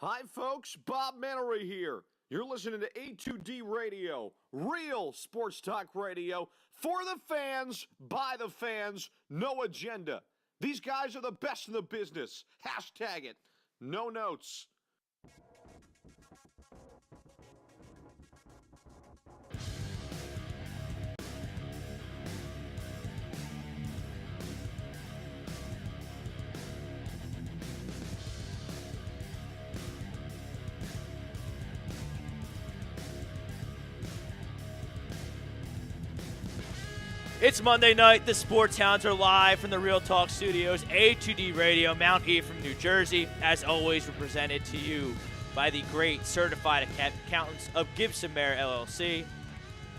Hi, folks. Bob Mannery here. You're listening to A2D Radio, real sports talk radio for the fans, by the fans, no agenda. These guys are the best in the business. Hashtag it. No notes. It's Monday night. The Sports Hounds are live from the Real Talk Studios, A2D Radio, Mount E from New Jersey. As always, we're presented to you by the great certified accountants of Gibson Mayer LLC.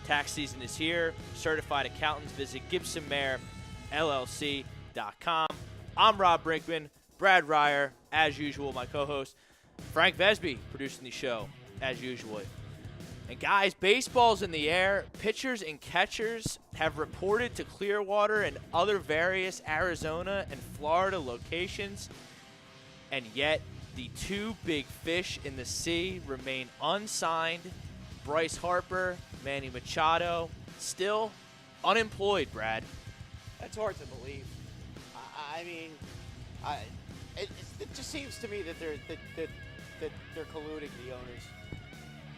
Tax season is here. Certified accountants, visit GibsonMayer.LLC.com. I'm Rob Brinkman, Brad Ryer, as usual, my co-host. Frank Vesby producing the show, as usual. And guys, baseball's in the air. Pitchers and catchers have reported to Clearwater and other various Arizona and Florida locations. And yet, the two big fish in the sea remain unsigned. Bryce Harper, Manny Machado, still unemployed, Brad. That's hard to believe. It just seems to me that they're colluding, the owners.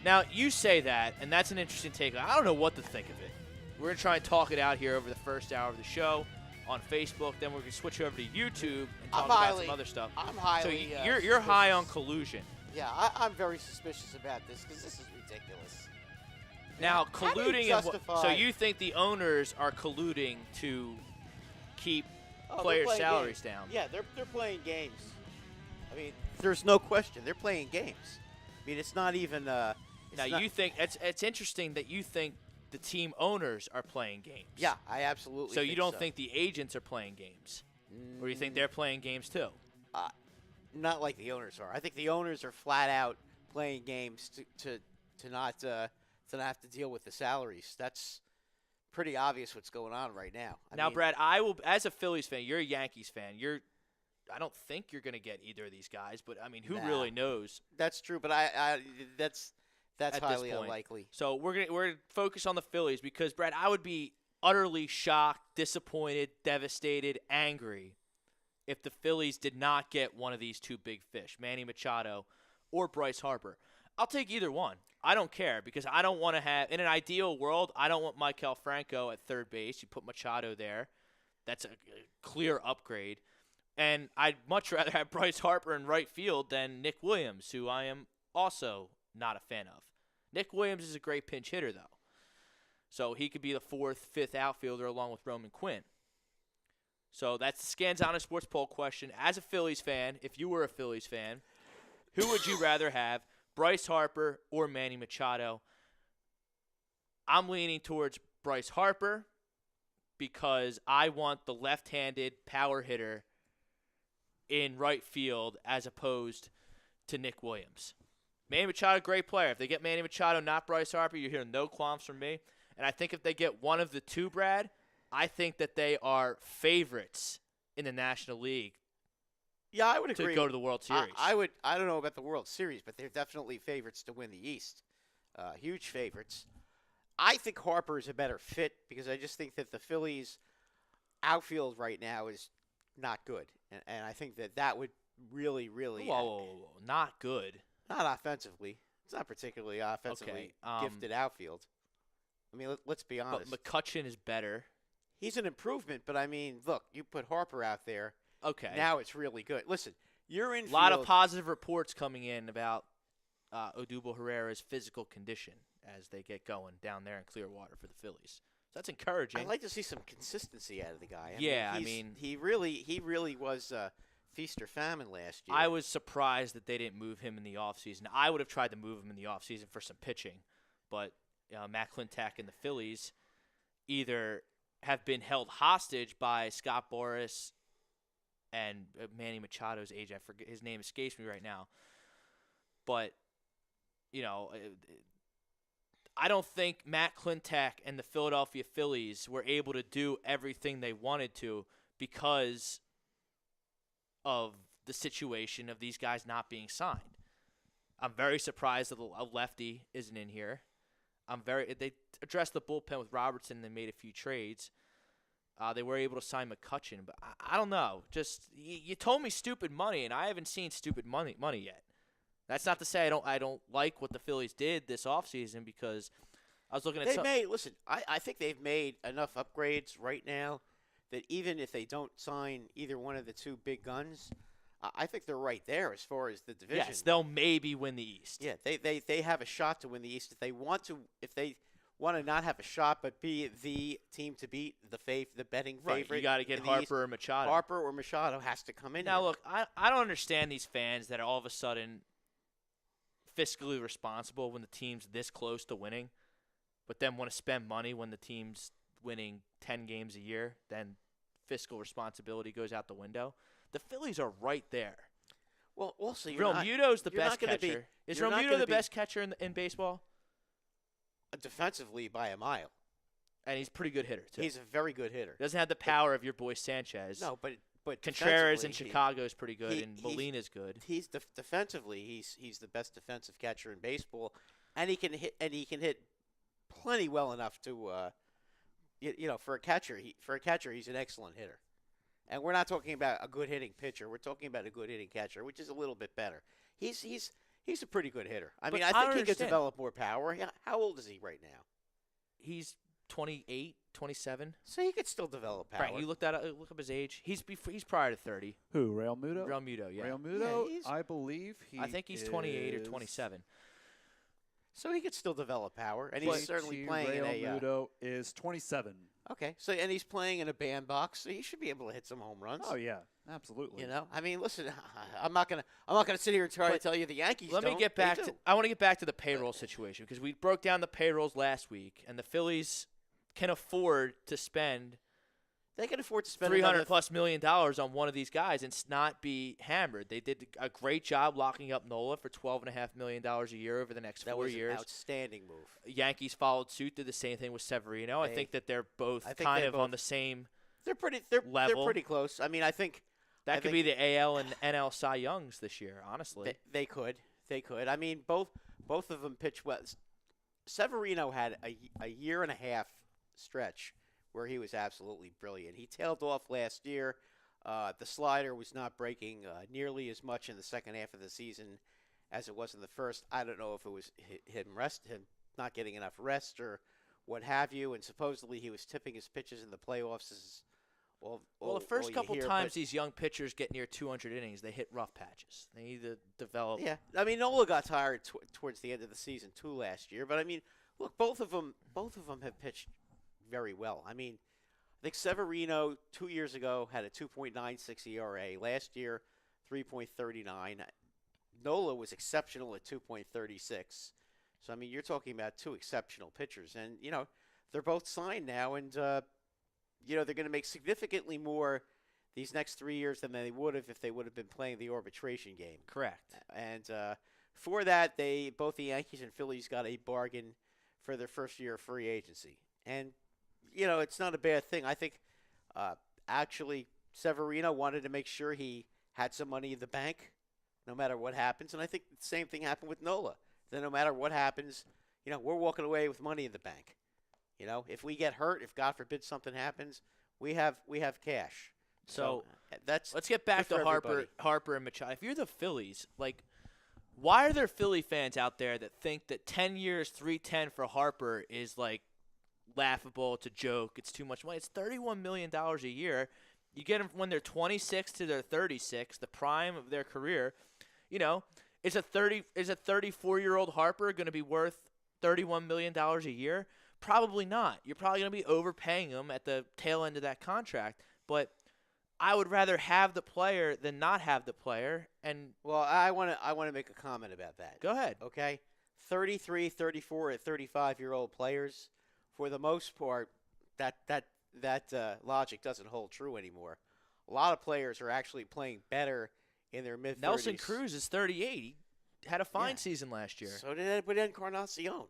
Now, you say that, and that's an interesting take. I don't know what to think of it. We're going to try and talk it out here over the first hour of the show on Facebook. Then we're going to switch over to YouTube and talk about some other stuff. I'm highly So you're high on collusion. Yeah, I'm very suspicious about this because this is ridiculous. Now, How do you colluding, justify- so you think the owners are colluding to keep they're player playing salaries games. down? Yeah, they're playing games. I mean, there's no question. They're playing games. I mean, it's not even You think it's interesting that you think the team owners are playing games. Yeah, I absolutely So think you don't so. think the agents are playing games? Or do you think they're playing games too? Not like the owners are. I think the owners are flat out playing games to not have to deal with the salaries. That's pretty obvious what's going on right now. I mean, Brad, I will, as a Phillies fan, you're a Yankees fan. I don't think you're going to get either of these guys, but I mean, who really knows? That's true, but that's highly unlikely. So we're gonna focus on the Phillies because, Brad, I would be utterly shocked, disappointed, devastated, angry if the Phillies did not get one of these two big fish, Manny Machado or Bryce Harper. I'll take either one. I don't care because I don't want to have – in an ideal world, I don't want Maikel Franco at third base. You put Machado there. That's a clear upgrade. And I'd much rather have Bryce Harper in right field than Nick Williams, who I am also not a fan of. Nick Williams is a great pinch hitter, though. So he could be the fourth, fifth outfielder along with Roman Quinn. So that's the Scanzano Sports Poll question. As a Phillies fan, if you were a Phillies fan, who would you rather have, Bryce Harper or Manny Machado? I'm leaning towards Bryce Harper because I want the left-handed power hitter in right field as opposed to Nick Williams. Manny Machado, great player. If they get Manny Machado, not Bryce Harper, you hear no qualms from me. And I think if they get one of the two, Brad, I think that they are favorites in the National League. Yeah, I would agree. To go to the World Series. I don't know about the World Series, but they're definitely favorites to win the East. Huge favorites. I think Harper is a better fit because I just think that the Phillies' outfield right now is not good. And I think that would really, really... Whoa. Not good. Not offensively. It's not particularly offensively gifted outfield. I mean, let's be honest. But McCutchen is better. He's an improvement, but I mean, look, you put Harper out there. Okay. Now it's really good. Listen, you're in. A lot of positive reports coming in about Odubel Herrera's physical condition as they get going down there in Clearwater for the Phillies. So that's encouraging. I'd like to see some consistency out of the guy. I mean, he really was feast or famine last year. I was surprised that they didn't move him in the offseason. I would have tried to move him in the offseason for some pitching, but Matt Klentak and the Phillies either have been held hostage by Scott Boras and Manny Machado's agent. I forget, his name escapes me right now. But, I don't think Matt Klentak and the Philadelphia Phillies were able to do everything they wanted to because of the situation of these guys not being signed. I'm very surprised that a lefty isn't in here. They addressed the bullpen with Robertson and they made a few trades. They were able to sign McCutchen, but I don't know. Just you told me stupid money, and I haven't seen stupid money yet. That's not to say I don't like what the Phillies did this offseason, because I was looking at I think they've made enough upgrades right now that even if they don't sign either one of the two big guns, I think they're right there as far as the division. Yes, they'll maybe win the East. Yeah, they have a shot to win the East if they want to not have a shot but be the team to beat, the betting Right, favorite. you got to get Harper or Machado. Harper or Machado has to come in. Now, here. look, I don't understand these fans that are all of a sudden fiscally responsible when the team's this close to winning, but then want to spend money when the team's winning 10 games a year. Then fiscal responsibility goes out the window. The Phillies are right there. Well, also, Realmuto's the you're best not gonna catcher. Is you're not Realmuto gonna the be- best catcher in baseball? defensively by a mile. And he's a pretty good hitter, too. He's a very good hitter. Doesn't have the power of your boy Sanchez. No, but Contreras in defensively, Chicago is pretty good, he- and he's- Molina's good. He's defensively, he's the best defensive catcher in baseball, and he can hit plenty well enough to for a catcher. He's an excellent hitter. And we're not talking about a good hitting pitcher. We're talking about a good hitting catcher, which is a little bit better. He's a pretty good hitter. I mean, I think he could develop more power. Yeah, how old is he right now? He's 28, 27. So he could still develop power. Right, you look up his age. He's prior to 30. Who, Realmuto? Realmuto, yeah. Realmuto, Yeah, I believe I think he's 28 or 27. So he could still develop power, and JT he's certainly playing in a. Realmuto is 27. Okay, so and he's playing in a bandbox, so he should be able to hit some home runs. Oh yeah, absolutely. You know, I mean, listen, I'm not gonna sit here and try to tell you the Yankees. Let me get back to. I want to get back to the payroll situation, because we broke down the payrolls last week, and the Phillies can afford to spend They can afford to spend $300+ million on one of these guys and not be hammered. They did a great job locking up Nola for $12.5 million a year over the next 4 years. An outstanding move. Yankees followed suit, did the same thing with Severino. I think that they're both on the same They're level. pretty close. I mean, I think that could be the AL and NL Cy Youngs this year, honestly. They could. I mean, both of them pitched well. Severino had a year and a half stretch where he was absolutely brilliant. He tailed off last year. The slider was not breaking nearly as much in the second half of the season as it was in the first. I don't know if it was him not getting enough rest or what have you. And supposedly he was tipping his pitches in the playoffs. The first couple times these young pitchers get near 200 innings, they hit rough patches. They need to develop. Yeah, I mean, Nola got tired towards the end of the season too last year. But I mean, look, both of them have pitched very well. I mean, I think Severino 2 years ago had a 2.96 ERA. Last year, 3.39. Nola was exceptional at 2.36. So I mean, you're talking about two exceptional pitchers, and they're both signed now, and they're going to make significantly more these next 3 years than they would have if they would have been playing the arbitration game. Correct. And for that, both the Yankees and Phillies got a bargain for their first year of free agency, and it's not a bad thing. I think actually Severino wanted to make sure he had some money in the bank no matter what happens. And I think the same thing happened with Nola. That no matter what happens, we're walking away with money in the bank. If we get hurt, if God forbid something happens, we have cash. So let's get back to Harper and Machado. If you're the Phillies, why are there Philly fans out there that think that 10 years, $310 for Harper is laughable? It's a joke. It's too much money. It's $31 million a year. You get them when they're 26 to they're 36, the prime of their career. Is a 34-year-old Harper going to be worth $31 million a year? Probably not. You're probably going to be overpaying him at the tail end of that contract. But I would rather have the player than not have the player. And well, I want to make a comment about that. Go ahead. Okay, 33, 34, and 35-year-old players, for the most part, that logic doesn't hold true anymore. A lot of players are actually playing better in their mid-30s. Nelson Cruz is 38. He had a fine season last year. So did Edwin Encarnacion. I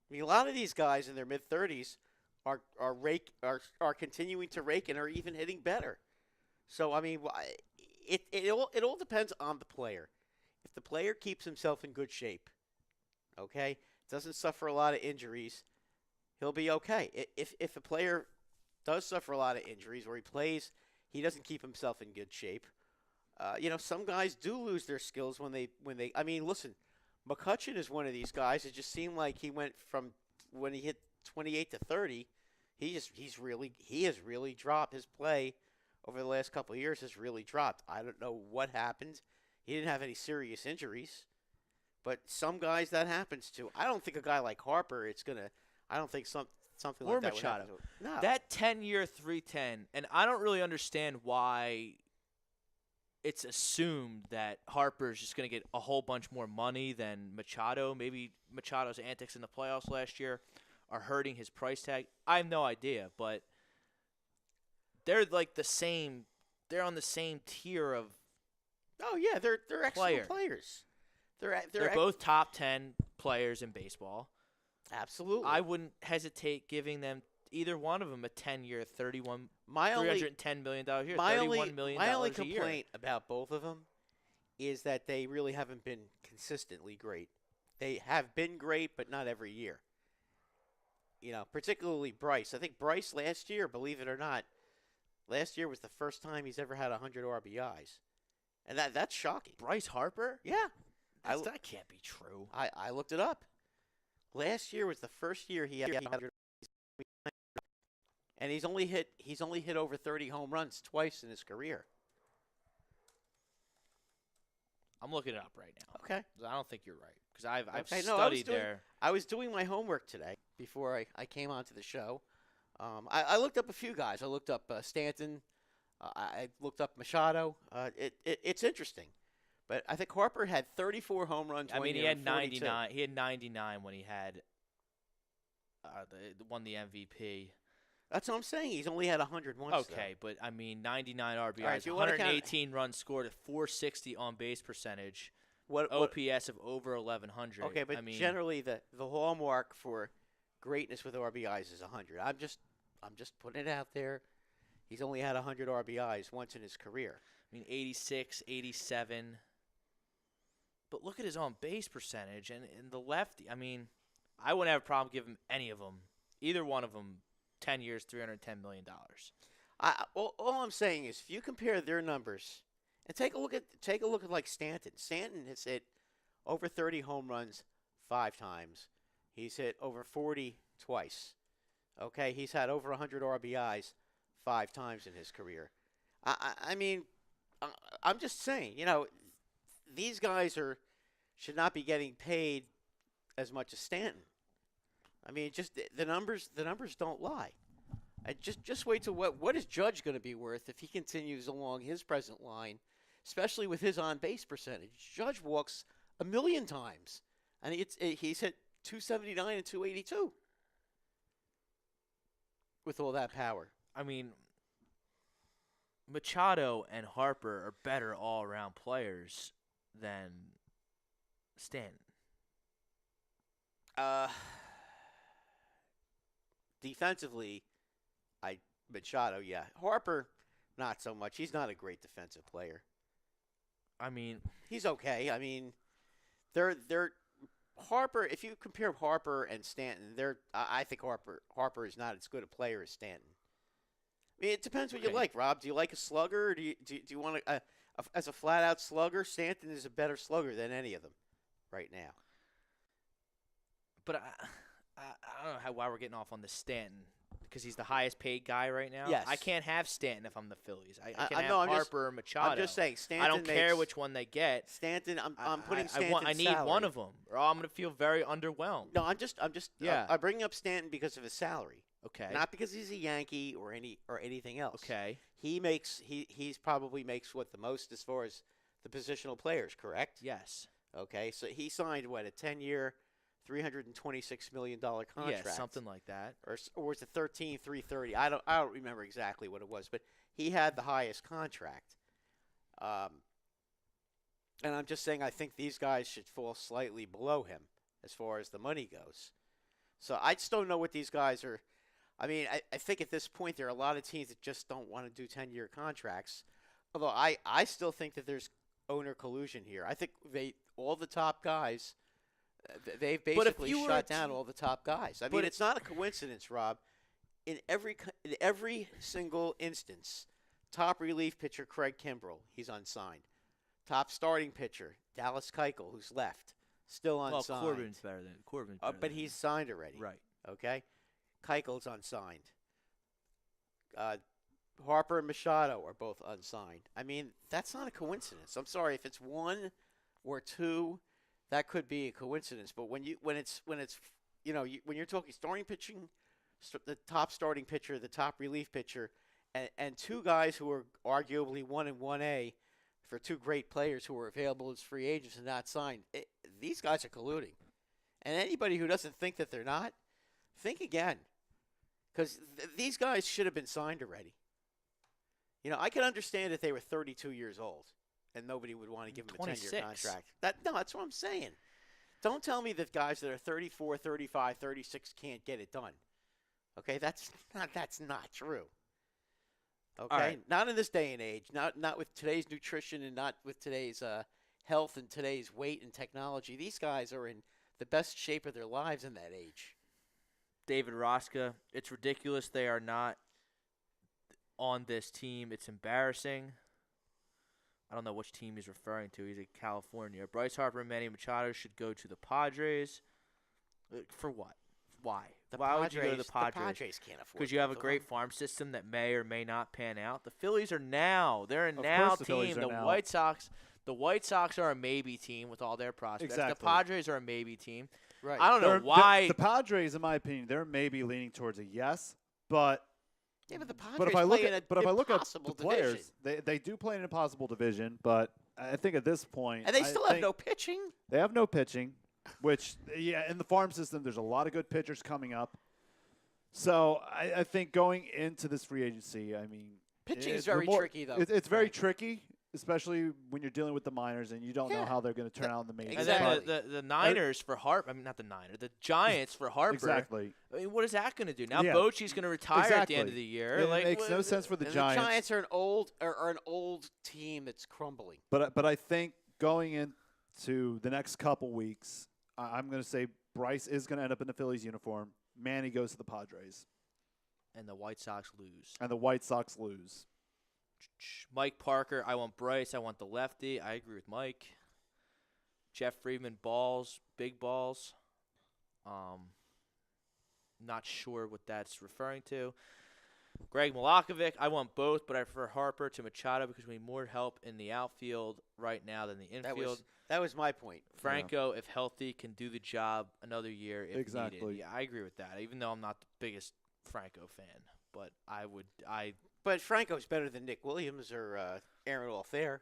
mean, a lot of these guys in their mid-30s are continuing to rake and are even hitting better. So I mean, it all depends on the player. If the player keeps himself in good shape, okay, doesn't suffer a lot of injuries, he'll be okay. If a player does suffer a lot of injuries or he plays, he doesn't keep himself in good shape. Some guys do lose their skills when they. I mean, listen, McCutcheon is one of these guys. It just seemed like he went from when he hit 28 to 30. He has really dropped his play over the last couple of years. Has really dropped. I don't know what happened. He didn't have any serious injuries, but some guys that happens to. I don't think a guy like Harper. I don't think something Or like that Machado. would happen to him. No. That 10-year 310, and I don't really understand why it's assumed that Harper's just going to get a whole bunch more money than Machado. Maybe Machado's antics in the playoffs last year are hurting his price tag. I have no idea, but they're like the same. They're on the same tier of. Oh yeah, they're excellent players. They're both top 10 players in baseball. Absolutely. I wouldn't hesitate giving them either one of them a 10-year, $310 million a year, $31 million my only a year. complaint about both of them is that they really haven't been consistently great. They have been great, but not every year. Particularly Bryce. I think Bryce last year, believe it or not, last year was the first time he's ever had 100 RBIs. And that's shocking. Bryce Harper? Yeah. That can't be true. I looked it up. Last year was the first year he had 100, and he's only hit over 30 home runs twice in his career. I'm looking it up right now. Okay. I don't think you're right because I've Okay, studied there. I was doing my homework today before I came onto the show. I looked up a few guys. I looked up Stanton. I looked up Machado. It's interesting. But I think Harper had 34 home runs. I mean, he had 42. 99. He had 99 when he had won the MVP. That's what I'm saying. He's only had 100 once. Okay, but I mean, 99 RBIs, right, if you wanna 118 runs scored, a 460 on base percentage, What OPS of over 1100. Okay, but I mean, generally the hallmark for greatness with RBIs is 100. I'm just putting it out there. He's only had 100 RBIs once in his career. I mean, 86, 87. But look at his on base percentage and the lefty. I mean, I wouldn't have a problem giving any of them, either one of them, 10 years, $310 million. All I'm saying is, if you compare their numbers and take a look at like Stanton. Stanton has hit over 30 home runs 5 times. He's hit over 40 twice. Okay, he's had over 100 RBIs 5 times in his career. I mean, I'm just saying, these guys should not be getting paid as much as Stanton. I mean, just the numbers don't lie. Just wait till what is Judge going to be worth if he continues along his present line, especially with his on base percentage. Judge walks 1,000,000 times, and he's hit 279 and 282 with all that power. I mean, Machado and Harper are better all-around players than Stanton. Defensively, Machado, yeah. Harper, not so much. He's not a great defensive player. I mean, he's okay. I mean, they're Harper. If you compare Harper and Stanton, I think Harper is not as good a player as Stanton. I mean, it depends what you like, Rob. Do you like a slugger, or do you want as a flat-out slugger? Stanton is a better slugger than any of them right now. But I don't know why we're getting off on the Stanton because he's the highest paid guy right now. Yes. I can't have Stanton if I'm the Phillies. I can have I'm Harper or Machado. I'm just saying Stanton. I don't care which one they get. Stanton. I'm putting Stanton. I need salary. one of them, or I'm going to feel very underwhelmed. No, I'm just. Yeah. I'm bringing up Stanton because of his salary. Okay. Not because he's a Yankee or anything else. Okay. He's probably makes what the most as far as the positional players, correct? Yes. Okay, so he signed a 10-year, $326 million contract. Yeah, something like that. Or was it 13, 330? I don't remember exactly what it was, but he had the highest contract. And I'm just saying I think these guys should fall slightly below him as far as the money goes. So I just don't know what these guys are. I mean, I think at this point there are a lot of teams that just don't want to do 10-year contracts. Although I still think that there's owner collusion here. I think all the top guys, they've But if basically you were shut a down all the top guys. I mean, it's not a coincidence, Rob. In every single instance, top relief pitcher Craig Kimbrell, he's unsigned. Top starting pitcher Dallas Keuchel, who's left, still unsigned. Well, Corbin's better than But he's signed already. right. Okay, Keuchel's unsigned. Harper and Machado are both unsigned. I mean, that's not a coincidence. I'm sorry if it's one or two, that could be a coincidence. But when it's when you're talking starting pitching, the top starting pitcher, the top relief pitcher, and two guys who are arguably 1 and 1A for two great players who are available as free agents and not signed, these guys are colluding. And anybody who doesn't think that they're not, think again. Because these guys should have been signed already. I can understand if they were 32 years old and nobody would want to give them a 10-year contract. That's what I'm saying. Don't tell me that guys that are 34, 35, 36 can't get it done. Okay, that's not true. Okay, right. Not in this day and age. Not with today's nutrition and not with today's health and today's weight and technology. These guys are in the best shape of their lives in that age. David Roska, it's ridiculous they are not on this team. It's embarrassing. I don't know which team he's referring to. He's in California. Bryce Harper and Manny Machado should go to the Padres. For what? Why? Why would you go to the Padres? The Padres can't afford. Because you have a great farm system that may or may not pan out. The Phillies are now. They're a now team. The White Sox are a maybe team with all their prospects. Exactly. The Padres are a maybe team. Right. I don't know why. The Padres, in my opinion, they're maybe leaning towards a yes, but but the Padres but if I look play in at an the impossible players, division. they do play in an impossible division. But I think at this point, And they still have no pitching. They have no pitching, which in the farm system, there's a lot of good pitchers coming up. So I think going into this free agency, I mean, Pitching is very tricky, though. It's very tricky, especially when you're dealing with the minors and you don't know how they're going to turn out in the majors. And then the Niners for Harper. I mean, not the Niners. The Giants for Harper. Exactly. I mean, what is that going to do? Now Yeah. Bochy's going to retire at the end of the year. It makes no sense for the And Giants. The Giants are an old team that's crumbling. But I think going into the next couple weeks, I'm going to say Bryce is going to end up in the Phillies uniform. Manny goes to the Padres. And the White Sox lose. And the White Sox lose. Mike Parker, I want Bryce. I want the lefty. I agree with Mike. Jeff Friedman, balls, big balls. Not sure what that's referring to. Greg Milakovic, I want both, but I prefer Harper to Machado because we need more help in the outfield right now than the infield. That was my point. Franco, if healthy, can do the job another year if Exactly. needed. Yeah, I agree with that, even though I'm not the biggest Franco fan. But But Franco's better than Nick Williams or Aaron Altherr.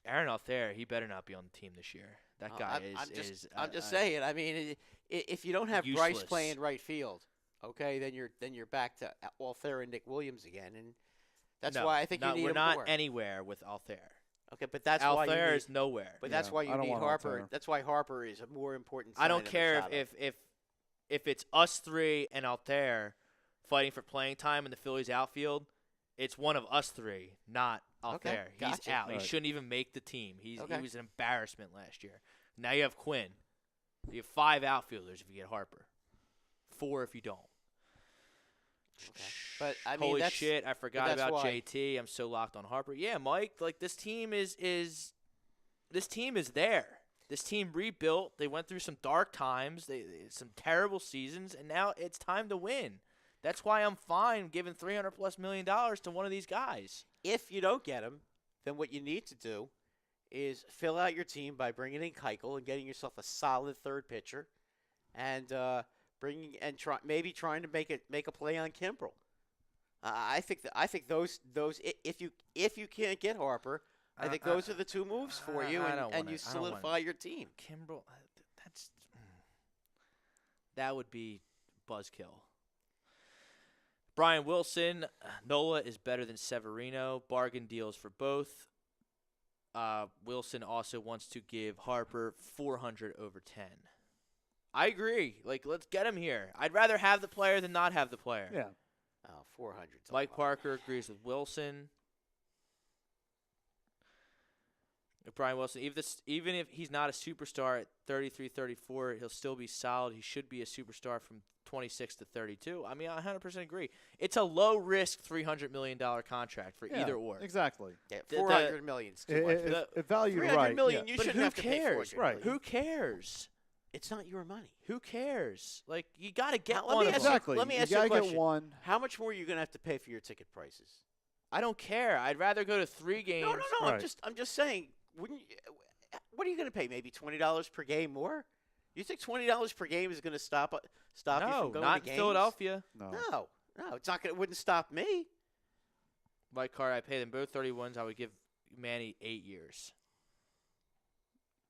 Aaron Altherr, he better not be on the team this year. That guy I'm just saying. I mean, if you don't have Bryce useless. playing right field, okay, then you're back to Altherr and Nick Williams again, and that's why I think you need we're him not more. anywhere with Altherr. Okay, but that's why you Altherr need, is nowhere. But that's why you I don't need want Harper. Altherr. That's why Harper is a more important. I don't sign than care Machado. if it's us three and Altherr fighting for playing time in the Phillies outfield. It's one of us three, not Altherr. Okay, He's gotcha. out. Right. He shouldn't even make the team. He Okay. was an embarrassment last year. Now you have Quinn. You have 5 outfielders if you get Harper. 4 if you don't. Okay. But I mean, Holy that's, shit! I forgot that's about why. JT. I'm so locked on Harper. Yeah, Mike. Like this team is there. This team rebuilt. They went through some dark times. Some terrible seasons, and now it's time to win. That's why I'm fine giving $300+ million to one of these guys. If you don't get him, then what you need to do is fill out your team by bringing in Keuchel and getting yourself a solid third pitcher, and trying to make a play on Kimbrell. I think those if you can't get Harper, I think those are the two moves for you, and you solidify your team. Kimbrell, that would be buzzkill. Brian Wilson, Nola is better than Severino. Bargain deals for both. Wilson also wants to give Harper 400 over 10. I agree. Like, let's get him here. I'd rather have the player than not have the player. Yeah. 400. Mike Parker agrees with Wilson. Brian Wilson, even if he's not a superstar at 33, 34, he'll still be solid. He should be a superstar from 26 to 32. I mean, I 100% agree. It's a low-risk $300 million contract for either or. Exactly. Yeah, The- $400 million's too much. If valued $300 right, million, yeah. you But shouldn't who have to pay cares? $400 Right. million. Who cares? It's not your money. Who cares? Like, you got to get Now, let one me of ask them. Exactly. Let me you ask you a gotta question. get one. How much more are you going to have to pay for your ticket prices? I don't care. I'd rather go to 3 games. No. Right. I'm just saying. Wouldn't you, what are you going to pay? Maybe $20 per game more? You think $20 per game is going to stop you No, from going not to in games? Philadelphia. No. No, it's not. It wouldn't stop me. Mike Carter, I pay them both 31s. I would give Manny 8 years.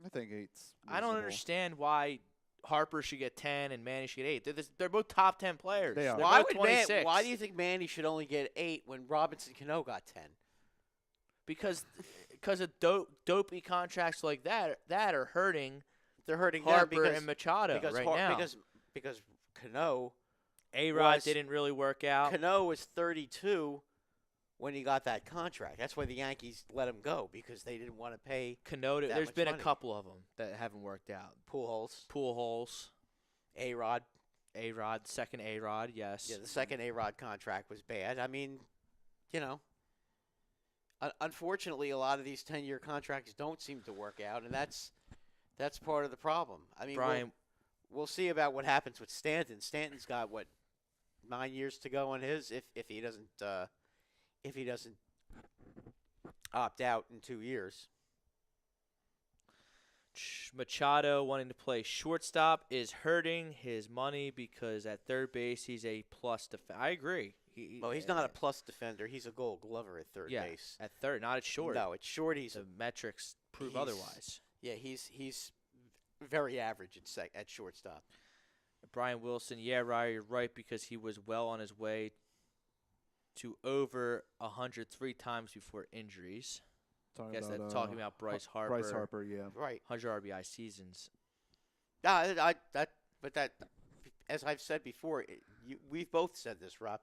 I think 8's I don't reasonable. understand why Harper should get 10 and Manny should get 8. They're both top 10 players. They are. They're Why both would 26. Why do you think Manny should only get 8 when Robinson Cano got 10? Because of dopey contracts like that are hurting They're hurting them Harper because and Machado because right Har- now. because Cano A-Rod was- didn't really work out. Cano was 32 when he got that contract. That's why the Yankees let him go because they didn't want to pay Cano, that there's much been money. a couple of them that haven't worked out. Pujols, Pool holes, A-Rod. A-Rod, second A-Rod, yes. Yeah, the second A-Rod contract was bad. I mean, you know, unfortunately, a lot of these 10-year contracts don't seem to work out, and that's part of the problem. I mean, Brian, we'll see about what happens with Stanton. Stanton's got 9 years to go on his if he doesn't opt out in 2 years. Machado wanting to play shortstop is hurting his money because at third base he's a plus defender. I agree. Well, he's not a plus defender. He's a Gold Glover at third yeah, base. at third, not at short. No, it's short. He's The metrics prove he's- otherwise. yeah, he's very average at shortstop. Brian Wilson, yeah, Ryan, you're right because he was well on his way to over 100 3 times before injuries. I guess that's talking about Bryce Harper. Bryce Harper, yeah. Right. 100 RBI seasons. But as I've said before, we've both said this, Rob.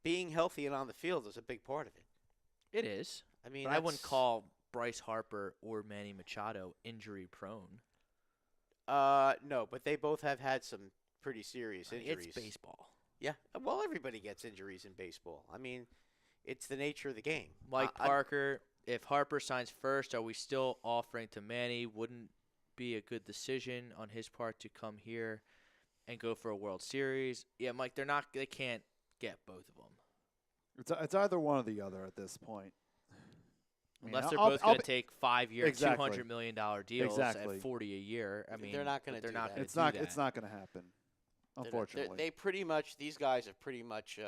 Being healthy and on the field is a big part of it. It is. I mean, But I wouldn't that's- call Bryce Harper or Manny Machado injury prone. No, but they both have had some pretty serious I mean, injuries. it's baseball. Yeah. Well, everybody gets injuries in baseball. I mean, it's the nature of the game. Mike Parker, if Harper signs first, are we still offering to Manny? Wouldn't be a good decision on his part to come here and go for a World Series. Yeah, Mike, they can't get both of them. It's either one or the other at this point. I mean, Unless they're I'll- both I'll going be- to take 5-year, Exactly. $200 million deals Exactly. at $40 a year. I mean, They're not gonna they're do not that. going It's to do not. that. It's not going to happen. They're not- Unfortunately, they pretty much, these guys have pretty much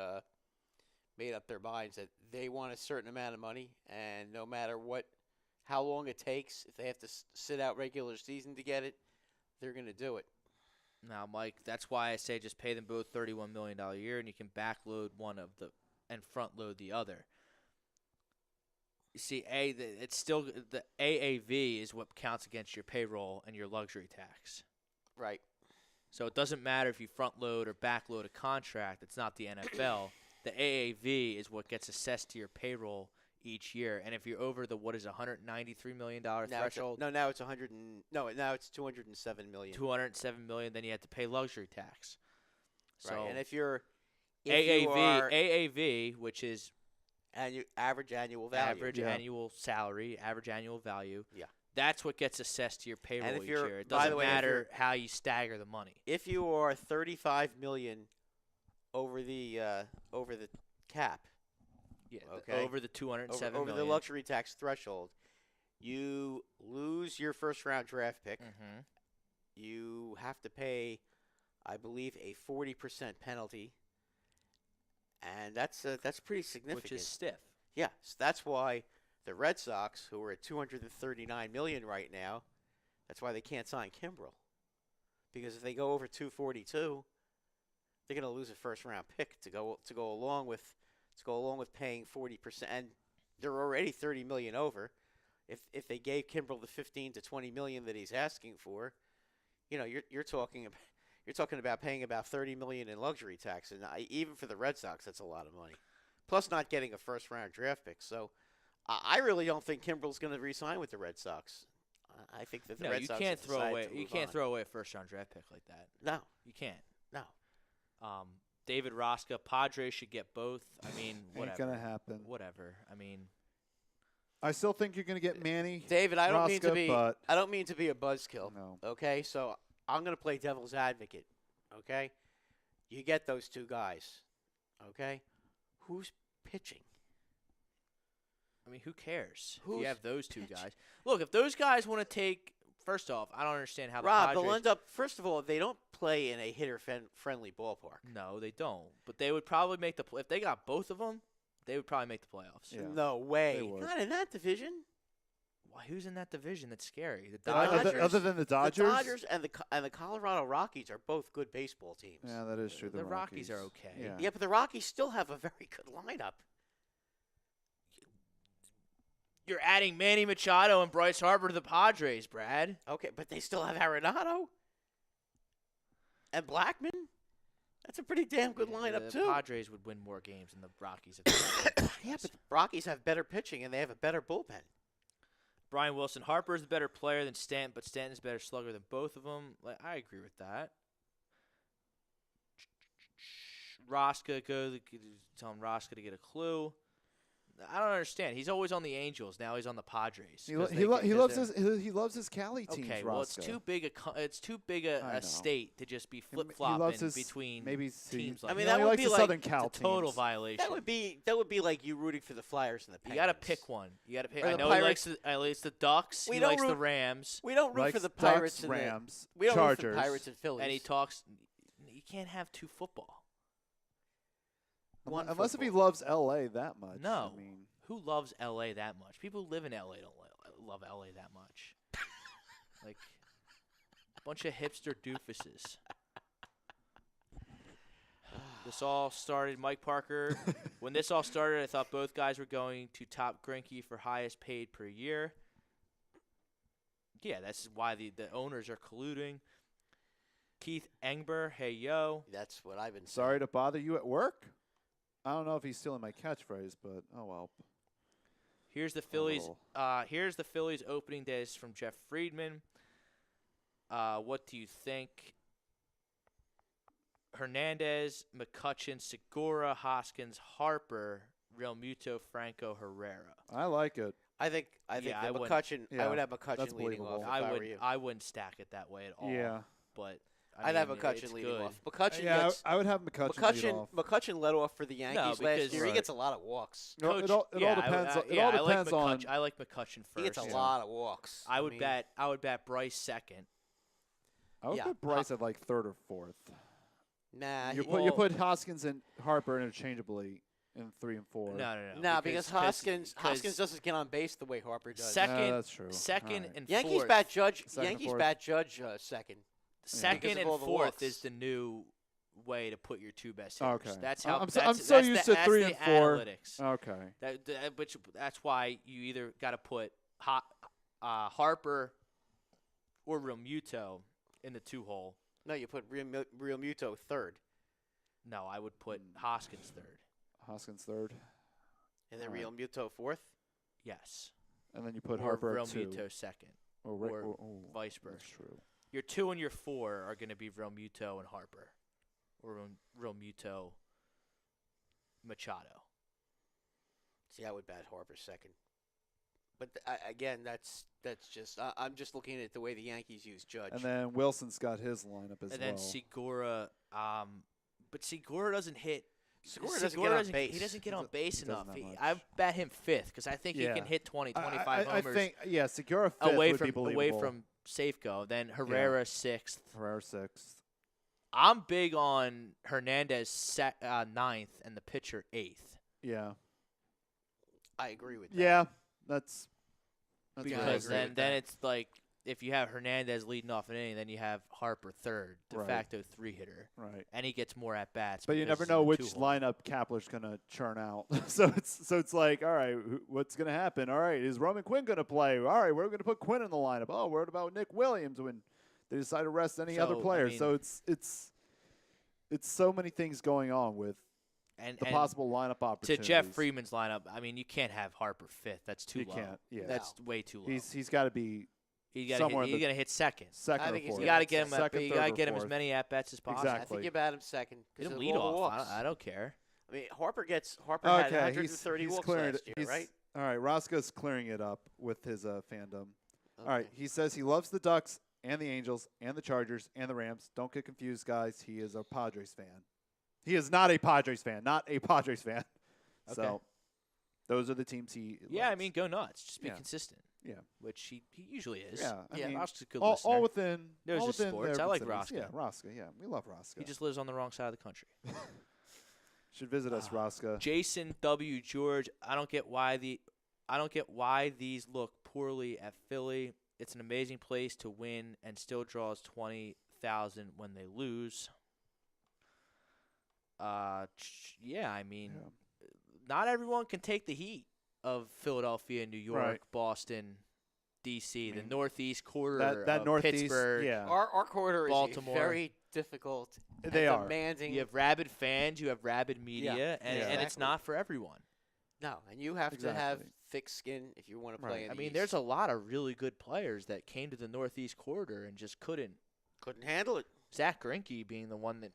made up their minds that they want a certain amount of money, and no matter how long it takes, if they have to sit out regular season to get it, they're going to do it. Now, Mike, that's why I say just pay them both $31 million a year, and you can backload one of the and front load the other. You see, it's still the AAV is what counts against your payroll and your luxury tax. Right. So it doesn't matter if you front load or back load a contract. It's not the NFL. The AAV is what gets assessed to your payroll each year. And if you're over the $193 million threshold, Now it's $207 million. $207 million, then you have to pay luxury tax. So Right. And if you AAV, are AAV, which is average annual value, average Yeah. annual salary, average annual value. Yeah. That's what gets assessed to your payroll if each you're- year. It by the doesn't way, if matter you're- how you stagger the money. if you are $35 million over the cap, Yeah, Okay. over the $207 over million. the luxury tax threshold, you lose your first round draft pick. Mm-hmm. You have to pay, I believe, a 40% penalty, and that's pretty significant. Which is stiff. Yeah, so that's why the Red Sox, who are at $239 million right now, that's why they can't sign Kimbrel, because if they go over 242, they're going to lose a first round pick to go along with paying 40%, and they're already $30 million over. If they gave Kimbrel the 15 to 20 million that he's asking for, you know, you're talking about paying about $30 million in luxury tax, and even for the Red Sox, that's a lot of money. Plus, not getting a first round draft pick. So, I really don't think Kimbrel's going to re-sign with the Red Sox. I think that the Red you Sox can't have throw decided away. to You move can't on. throw away a first-round draft pick like that. No, You can't. no. David Rosca, Padres should get both. I mean, whatever. Ain't gonna happen. Whatever. I mean, I still think you're gonna get Manny. David, I don't mean to Rosca, be. but I don't mean to be a buzzkill. no. Okay, so I'm going to play devil's advocate. Okay, you get those two guys. Okay, who's pitching? I mean, who cares? If Who's you have those two pitching? guys. Look, if those guys want to take. First off, I don't understand how Rob, the they'll Padres. end up. First of all, they don't play in a hitter-friendly ballpark. No, they don't. But they would probably make the. If they got both of them, they would probably make the playoffs. Yeah. No way. They would. Not in that division. Why? Who's in that division? That's scary. The The Dodgers. Dodgers. Other than the Dodgers. The Dodgers and the Colorado Rockies are both good baseball teams. Yeah, that is true. The Rockies are okay. Yeah. Yeah, but the Rockies still have a very good lineup. You're adding Manny Machado and Bryce Harper to the Padres, Brad. Okay, but they still have Arenado and Blackman. That's a pretty damn good lineup the too. Padres would win more games than the Rockies. If Yeah, but the Rockies have better pitching and they have a better bullpen. Brian Wilson, Harper is the better player than Stanton, but Stanton's a better slugger than both of them. Like, I agree with that. Rosca, telling Rosca to get a clue. I don't understand. He's always on the Angels. Now he's on the Padres. He 'cause he, they can- loves he loves his Cali teams. Okay, well, it's Rosca. too big I know. a state to just be He flip loves flopping his- between maybe teams I like mean, he that only would likes be the like- Southern Cal It's a total teams. violation. That would be like you rooting for the Flyers and the You Penguins. got to pick one. You got to pick. Or I the know Pirates. he likes the Ducks. We He don't likes the root- Rams, We don't root Likes for the Ducks, Pirates and Rams, we don't root for Chargers. the Pirates and Phillies. and he talks. You can't have two football. One Unless if he football. loves L.A. that much. No. I mean, Who loves L.A. that much? People who live in L.A. don't love L.A. that much. Like a bunch of hipster doofuses. This all started, Mike Parker. When this all started, I thought both guys were going to top Greinke for highest paid per year. Yeah, that's why the owners are colluding. Keith Engber, hey yo. That's what I've been saying. sorry to bother you at work. I don't know if he's stealing my catchphrase, but oh well. Here's the Phillies. little. Here's the Phillies opening days from Jeff Friedman. What do you think? Hernandez, McCutchen, Segura, Hoskins, Harper, Real Muto, Franco, Herrera. I like it. I think Yeah, that I wouldn't- McCutchen. I Yeah, would have McCutchen that's leading off. believable. If I were you. I wouldn't stack it that way at all. Yeah. But I'd have mean, McCutchen it's leading good. off. McCutchen Yeah, gets I would have McCutchen lead off. McCutchen led off for the Yankees last because- year. He Right. gets a lot of walks. No, Coach, it all yeah, depends. It yeah, all depends on. I like McCutchen first. He gets a Yeah. lot of walks. I would mean, bet Bryce second. I would yeah, put Bryce at like third or fourth. Nah, You he- put Hoskins and Harper interchangeably in 3 and 4. No. Nah, because Hoskins doesn't get on base the way Harper does. Second, that's true. second All right. and Yankees fourth. bat Judge. Second and Yankees fourth. bat Judge second. Second Because of and all the fourth walks. is the new way to put your two best hitters. Okay. That's how. I'm that's, so that's used the, to 3 that's and the 4. Analytics. Okay. That's why you either got to put Harper or Real Muto in the 2-hole. No, you put Real Muto third, No, I would put Hoskins third. Hoskins third, and then All Real Muto fourth. Yes. and then you put or Harper Real at 2. Muto second. Or Vice versa. That's true. Your 2 and your 4 are going to be Real Muto and Harper, or Real Muto, Machado. See, I would bat Harper second. But again, that's just I'm just looking at the way the Yankees use Judge. And then Wilson's got his lineup as And well. then Segura, but Segura doesn't hit. Segura doesn't get on base. He doesn't get He on doesn't- base he doesn't enough. that much. I bet him 5th because I think Yeah. he can hit 20, 25 I homers think Segura fifth away would from be believable. Safeco. Then Herrera 6th. Herrera 6th. I'm big on Hernandez 9th and the pitcher 8th Yeah. I agree with that. Yeah. That's what I because agree then with then that. it's like if you have Hernandez leading off an inning, then you have Harper 3rd, de Right. facto 3 hitter, Right. and he gets more at bats. But you never because know he's which in the 2-hole. lineup Kapler's gonna churn out. so it's like, all right, what's gonna happen? All right, is Roman Quinn gonna play? All right, we're gonna put Quinn in the lineup. Oh, what about Nick Williams when they decide to rest any other So, I players? mean- So it's so many things going on with And the possible lineup to opportunities. Jeff Freeman's lineup, I mean, you can't have Harper fifth. That's too You low. can't. Yeah. That's way too low. He's got to be He's somewhere got to hit second. second I or think he's fourth. You gonna got to get him. Second, You third, got to or get him as fourth. many at bats as possible. I Exactly. think you bat him second Get because him of lead all the off. walks. I don't care. I mean, Harper had Okay, 130 he's walks clearing last it. year, right? All right, Roscoe's clearing it up with his fandom. All right, Okay. he says he loves the Ducks and the Angels and the Chargers and the Rams. Don't get confused, guys. He is a Padres fan. He is not a Padres fan. Not a Padres fan. Okay. So those are the teams he Yeah, I likes. mean, go nuts. Just be Yeah. consistent. Yeah. Which he usually is. Yeah, I Yeah. mean, Roscoe's a good all listener. within Knows all his within sports. their I like vicinities. Roscoe. Yeah, Roscoe. Yeah, we love Roscoe. He just lives on the wrong side of the country. should visit us, Roscoe. Jason W. George, I don't get why these look poorly at Philly. It's an amazing place to win and still draws 20,000 when they lose. Yeah, I mean, Yeah. not everyone can take the heat of Philadelphia, New York, Right. Boston, D.C., I the mean, northeast quarter that of northeast, Pittsburgh. yeah. Our quarter Baltimore. is very difficult. and They are. demanding. You have rabid fans, you have rabid media, and Yeah. it's not for everyone. No, and you have to have Exactly. thick skin if you want to Right. play in I the mean, East. there's a lot of really good players that came to the Northeast Corridor and just couldn't. couldn't handle it. Zach Greinke being the one that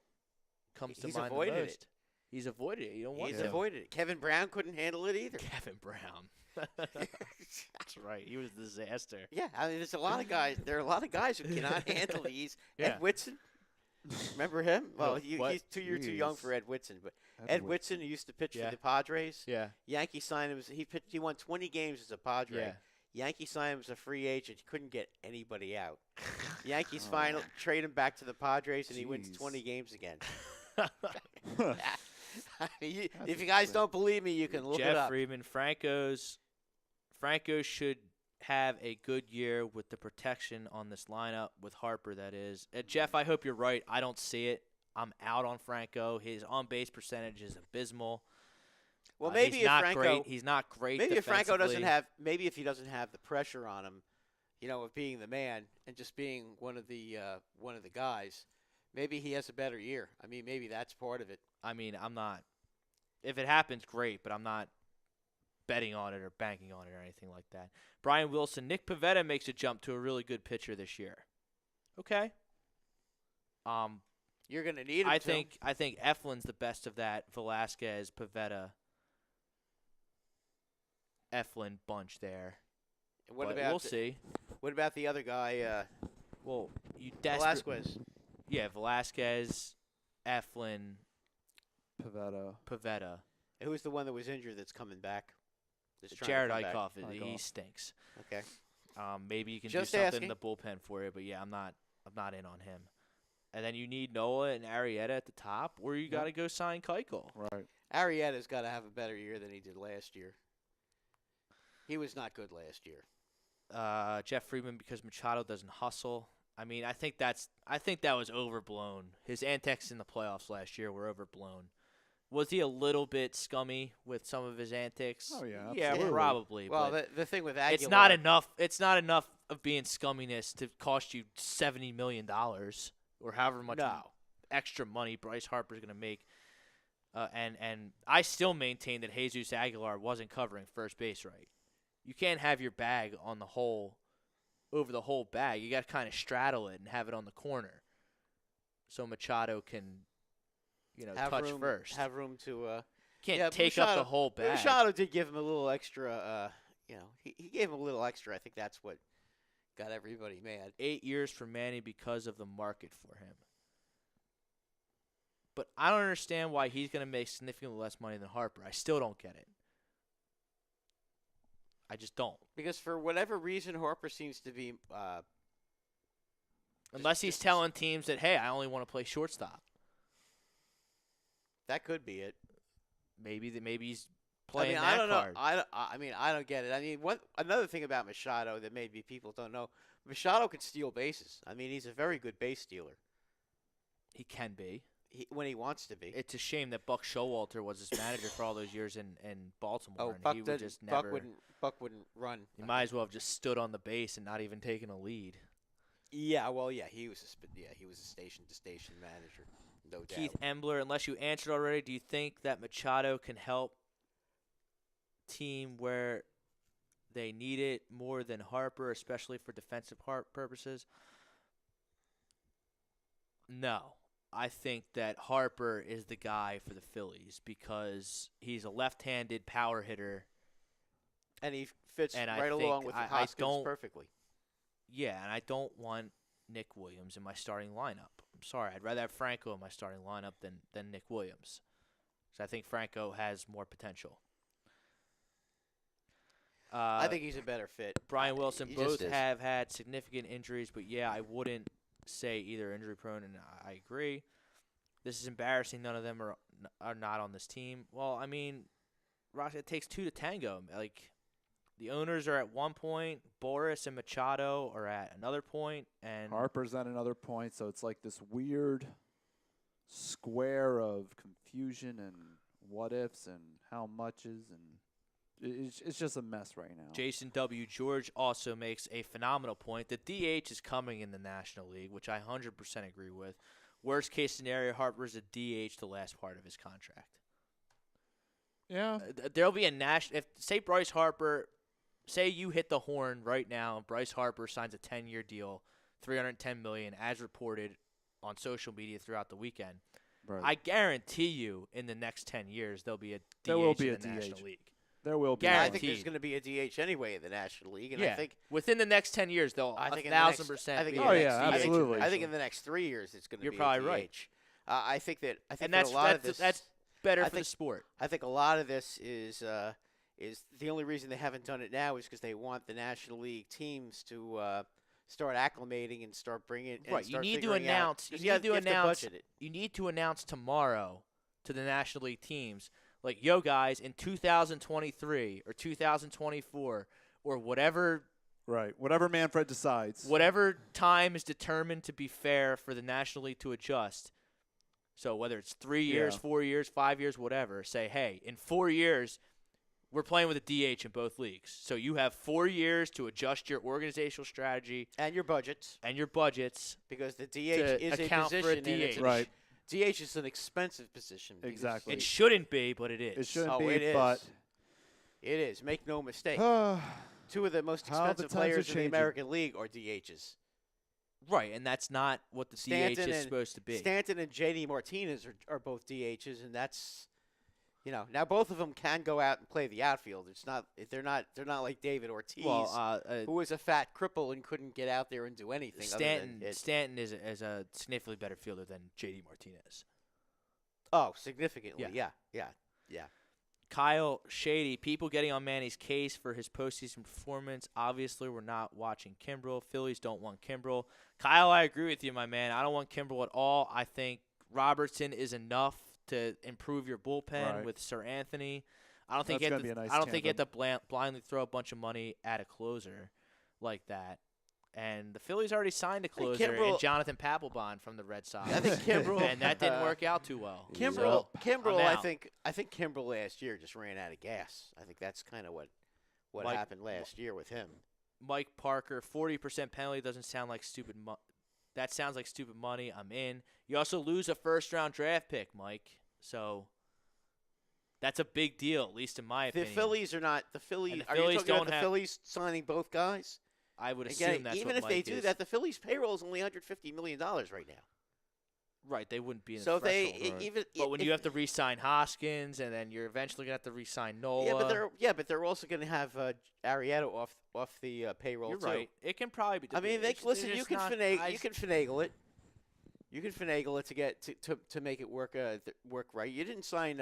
comes to He's mind avoided the it. most. He's avoided it. You don't want He's to. avoided it. Kevin Brown couldn't handle it either. Kevin Brown. That's right. He was a disaster. Yeah, I mean, there's a lot of guys. There are a lot of guys who cannot handle these. Yeah. Ed Whitson, remember him? Well, What? he's you're too young for Jeez. Ed Whitson, but Ed Whitson, who used to pitch Yeah. for the Padres. Yeah. Yankees signed him. He won 20 games as a Padre. Yeah. Yankees signed him as a free agent. He couldn't get anybody out. Yankees Oh. finally trade him back to the Padres, and he wins Jeez. 20 games again. That's If you guys interesting. don't believe me, you can look it Jeff up. Friedman. Franco should have a good year with the protection on this lineup with Harper, that is. Jeff, I hope you're right. I don't see it. I'm out on Franco. His on-base percentage is abysmal. Well, maybe he's if not Franco, great. He's not great. maybe if Franco doesn't defensively. have, maybe if he doesn't have the pressure on him, of being the man and just being one of the guys, maybe he has a better year. I mean, maybe that's part of it. I mean, I'm not. If it happens, great, but I'm not betting on it or banking on it or anything like that. Brian Wilson, Nick Pivetta makes a jump to a really good pitcher this year. Okay. You're going to need him. I think Eflin's the best of that Velasquez, Pivetta, Eflin bunch there. What But about we'll see. What about the other guy, Well, you Velasquez? Yeah, Velasquez, Eflin, Pavetta. Pivetta. Who's the one that was injured that's coming back? That's trying to Jared come back? Eichhoff, he Eichhoff. stinks. Okay. Maybe you can Just do something asking. in the bullpen for you, but yeah, I'm not in on him. And then you need Noah and Arrieta at the top, or you got to go sign Keuchel. Right. Arrieta's got to have a better year than he did last year. He was not good last year. Jeff Friedman, because Machado doesn't hustle. I mean, I think that was overblown. His antics in the playoffs last year were overblown. Was he a little bit scummy with some of his antics? Oh, yeah, yeah, absolutely. probably. Well, but the thing with Aguilar, it's not enough. It's not enough of being scumminess to cost you $70 million or however much No. extra money Bryce Harper's going to make. And I still maintain that Jesus Aguilar wasn't covering first base right. You can't have your bag on the whole, over the whole bag. You got to kind of straddle it and have it on the corner, so Machado can, have touch room, first. Have room to. Can't yeah, take up the Machado- whole bag. Machado did give him a little extra. He gave him a little extra. I think that's what got everybody mad. 8 years for Manny because of the market for him. But I don't understand why he's going to make significantly less money than Harper. I still don't get it. I just don't. Because for whatever reason, Harper seems to be. Unless he's telling teams that, hey, I only want to play shortstop. That could be it. Maybe he's playing I that don't card. know. I don't get it. I mean, another thing about Machado that maybe people don't know, Machado can steal bases. I mean, he's a very good base stealer. He can be. When he wants to be. It's a shame that Buck Showalter was his manager for all those years in Baltimore. And Buck he would didn't. just never. Buck wouldn't run. He might as well have just stood on the base and not even taken a lead. Yeah, well, yeah, he was a station to station manager. no doubt. Keith Embler, unless you answered already, do you think that Machado can help team where they need it more than Harper, especially for defensive purposes? No. I think that Harper is the guy for the Phillies because he's a left-handed power hitter. And he fits And right along with Hoskins perfectly. Yeah, and I don't want Nick Williams in my starting lineup. I'm sorry. I'd rather have Franco in my starting lineup than Nick Williams. So I think Franco has more potential. I think he's a better fit. Brian Wilson, He both just is. have had significant injuries, but yeah, I wouldn't say either injury prone, and I agree. This is embarrassing. None of them are not on this team. Well, I mean, Ross, it takes two to tango. Like, the owners are at one point, Boris and Machado are at another point, and Harper's at another point, so it's like this weird square of confusion and what ifs and how muches, and it's just a mess right now. Jason W. George also makes a phenomenal point. The DH is coming in the National League, which I 100% agree with. Worst case scenario, Harper's a DH the last part of his contract. Yeah. There'll be a national. If say Bryce Harper, say you hit the horn right now, and Bryce Harper signs a 10-year deal, $310 million, as reported on social media throughout the weekend. Right. I guarantee you, in the next 10 years, there'll be a DH There will be in a the DH. National League. There will be. I Guaranteed. think there's going to be a DH anyway in the National League, and yeah, I think within the next 10 years, they'll I think 1,000% I think be in a the Oh, next- yeah, I think- absolutely. I think in the next 3 years it's going to You're be probably a DH. right. I think that And a lot of this that's better I for think- the sport. I think a lot of this is the only reason they haven't done it now is because they want the National League teams to start acclimating and start bringing it. And Right, you start need to figuring out- announce. 'cause You have need to have announce. budget it. You need to announce tomorrow to the National League teams, like, yo, guys, in 2023 or 2024 or whatever Right. Whatever Manfred decides. whatever time is determined to be fair for the National League to adjust. So whether it's 3 years, Yeah. 4 years, 5 years, whatever, say, hey, in 4 years, we're playing with a DH in both leagues. So you have 4 years to adjust your organizational strategy And your budgets, and your budgets because the DH to is a account position. for a and it's DH. Right. DH is an expensive position. because Exactly. It shouldn't be, but it is. It shouldn't Oh, be, it is. but It is. Make no mistake. uh, Two of the most How the expensive times are players in the changing. American League are DHs. Right, and that's not what the DH Stanton is and- supposed to be. Stanton and JD Martinez are both DHs, and that's, now both of them can go out and play the outfield. It's not they're not like David Ortiz, who was a fat cripple and couldn't get out there and do anything. Stanton other than Stanton is a significantly better fielder than JD Martinez. Significantly, yeah. Kyle Shady, people getting on Manny's case for his postseason performance. Obviously, we're not watching Kimbrel. Phillies don't want Kimbrel. Kyle, I agree with you, my man. I don't want Kimbrel at all. I think Robertson is enough to improve your bullpen Right. with Sir Anthony. I don't think That's you gonna have to, be a nice I don't think you have to tandem. blindly throw a bunch of money at a closer like that. And the Phillies already signed a closer in Kimbrel- Jonathan Papelbon from the Red Sox. I think Kimbrel and that didn't work out too well. Kimbrel, I'm I out. think Kimbrel last year just ran out of gas. I think that's kind of what Like- happened last year with him. Mike Parker, 40% penalty doesn't sound like stupid that sounds like stupid money. I'm in. You also lose a first-round draft pick, Mike. So that's a big deal, at least in my The opinion. Phillies are not the Phillies. And the Are Phillies you talking about don't the have- Phillies signing both guys? I would Again, assume that's even what if they Mike do is. that, the Phillies' payroll is only $150 million right now. Right, they wouldn't be in So the if threshold. they even But when if- you have to re-sign Hoskins, and then you're eventually going to have to re-sign Nola. but they're also going to have Arrieta off the payroll You're too. right. It can probably be. I mean, it's- listen. they're You just can not- finagle. You can finagle it. You can finagle it to get to make it work work right. You didn't sign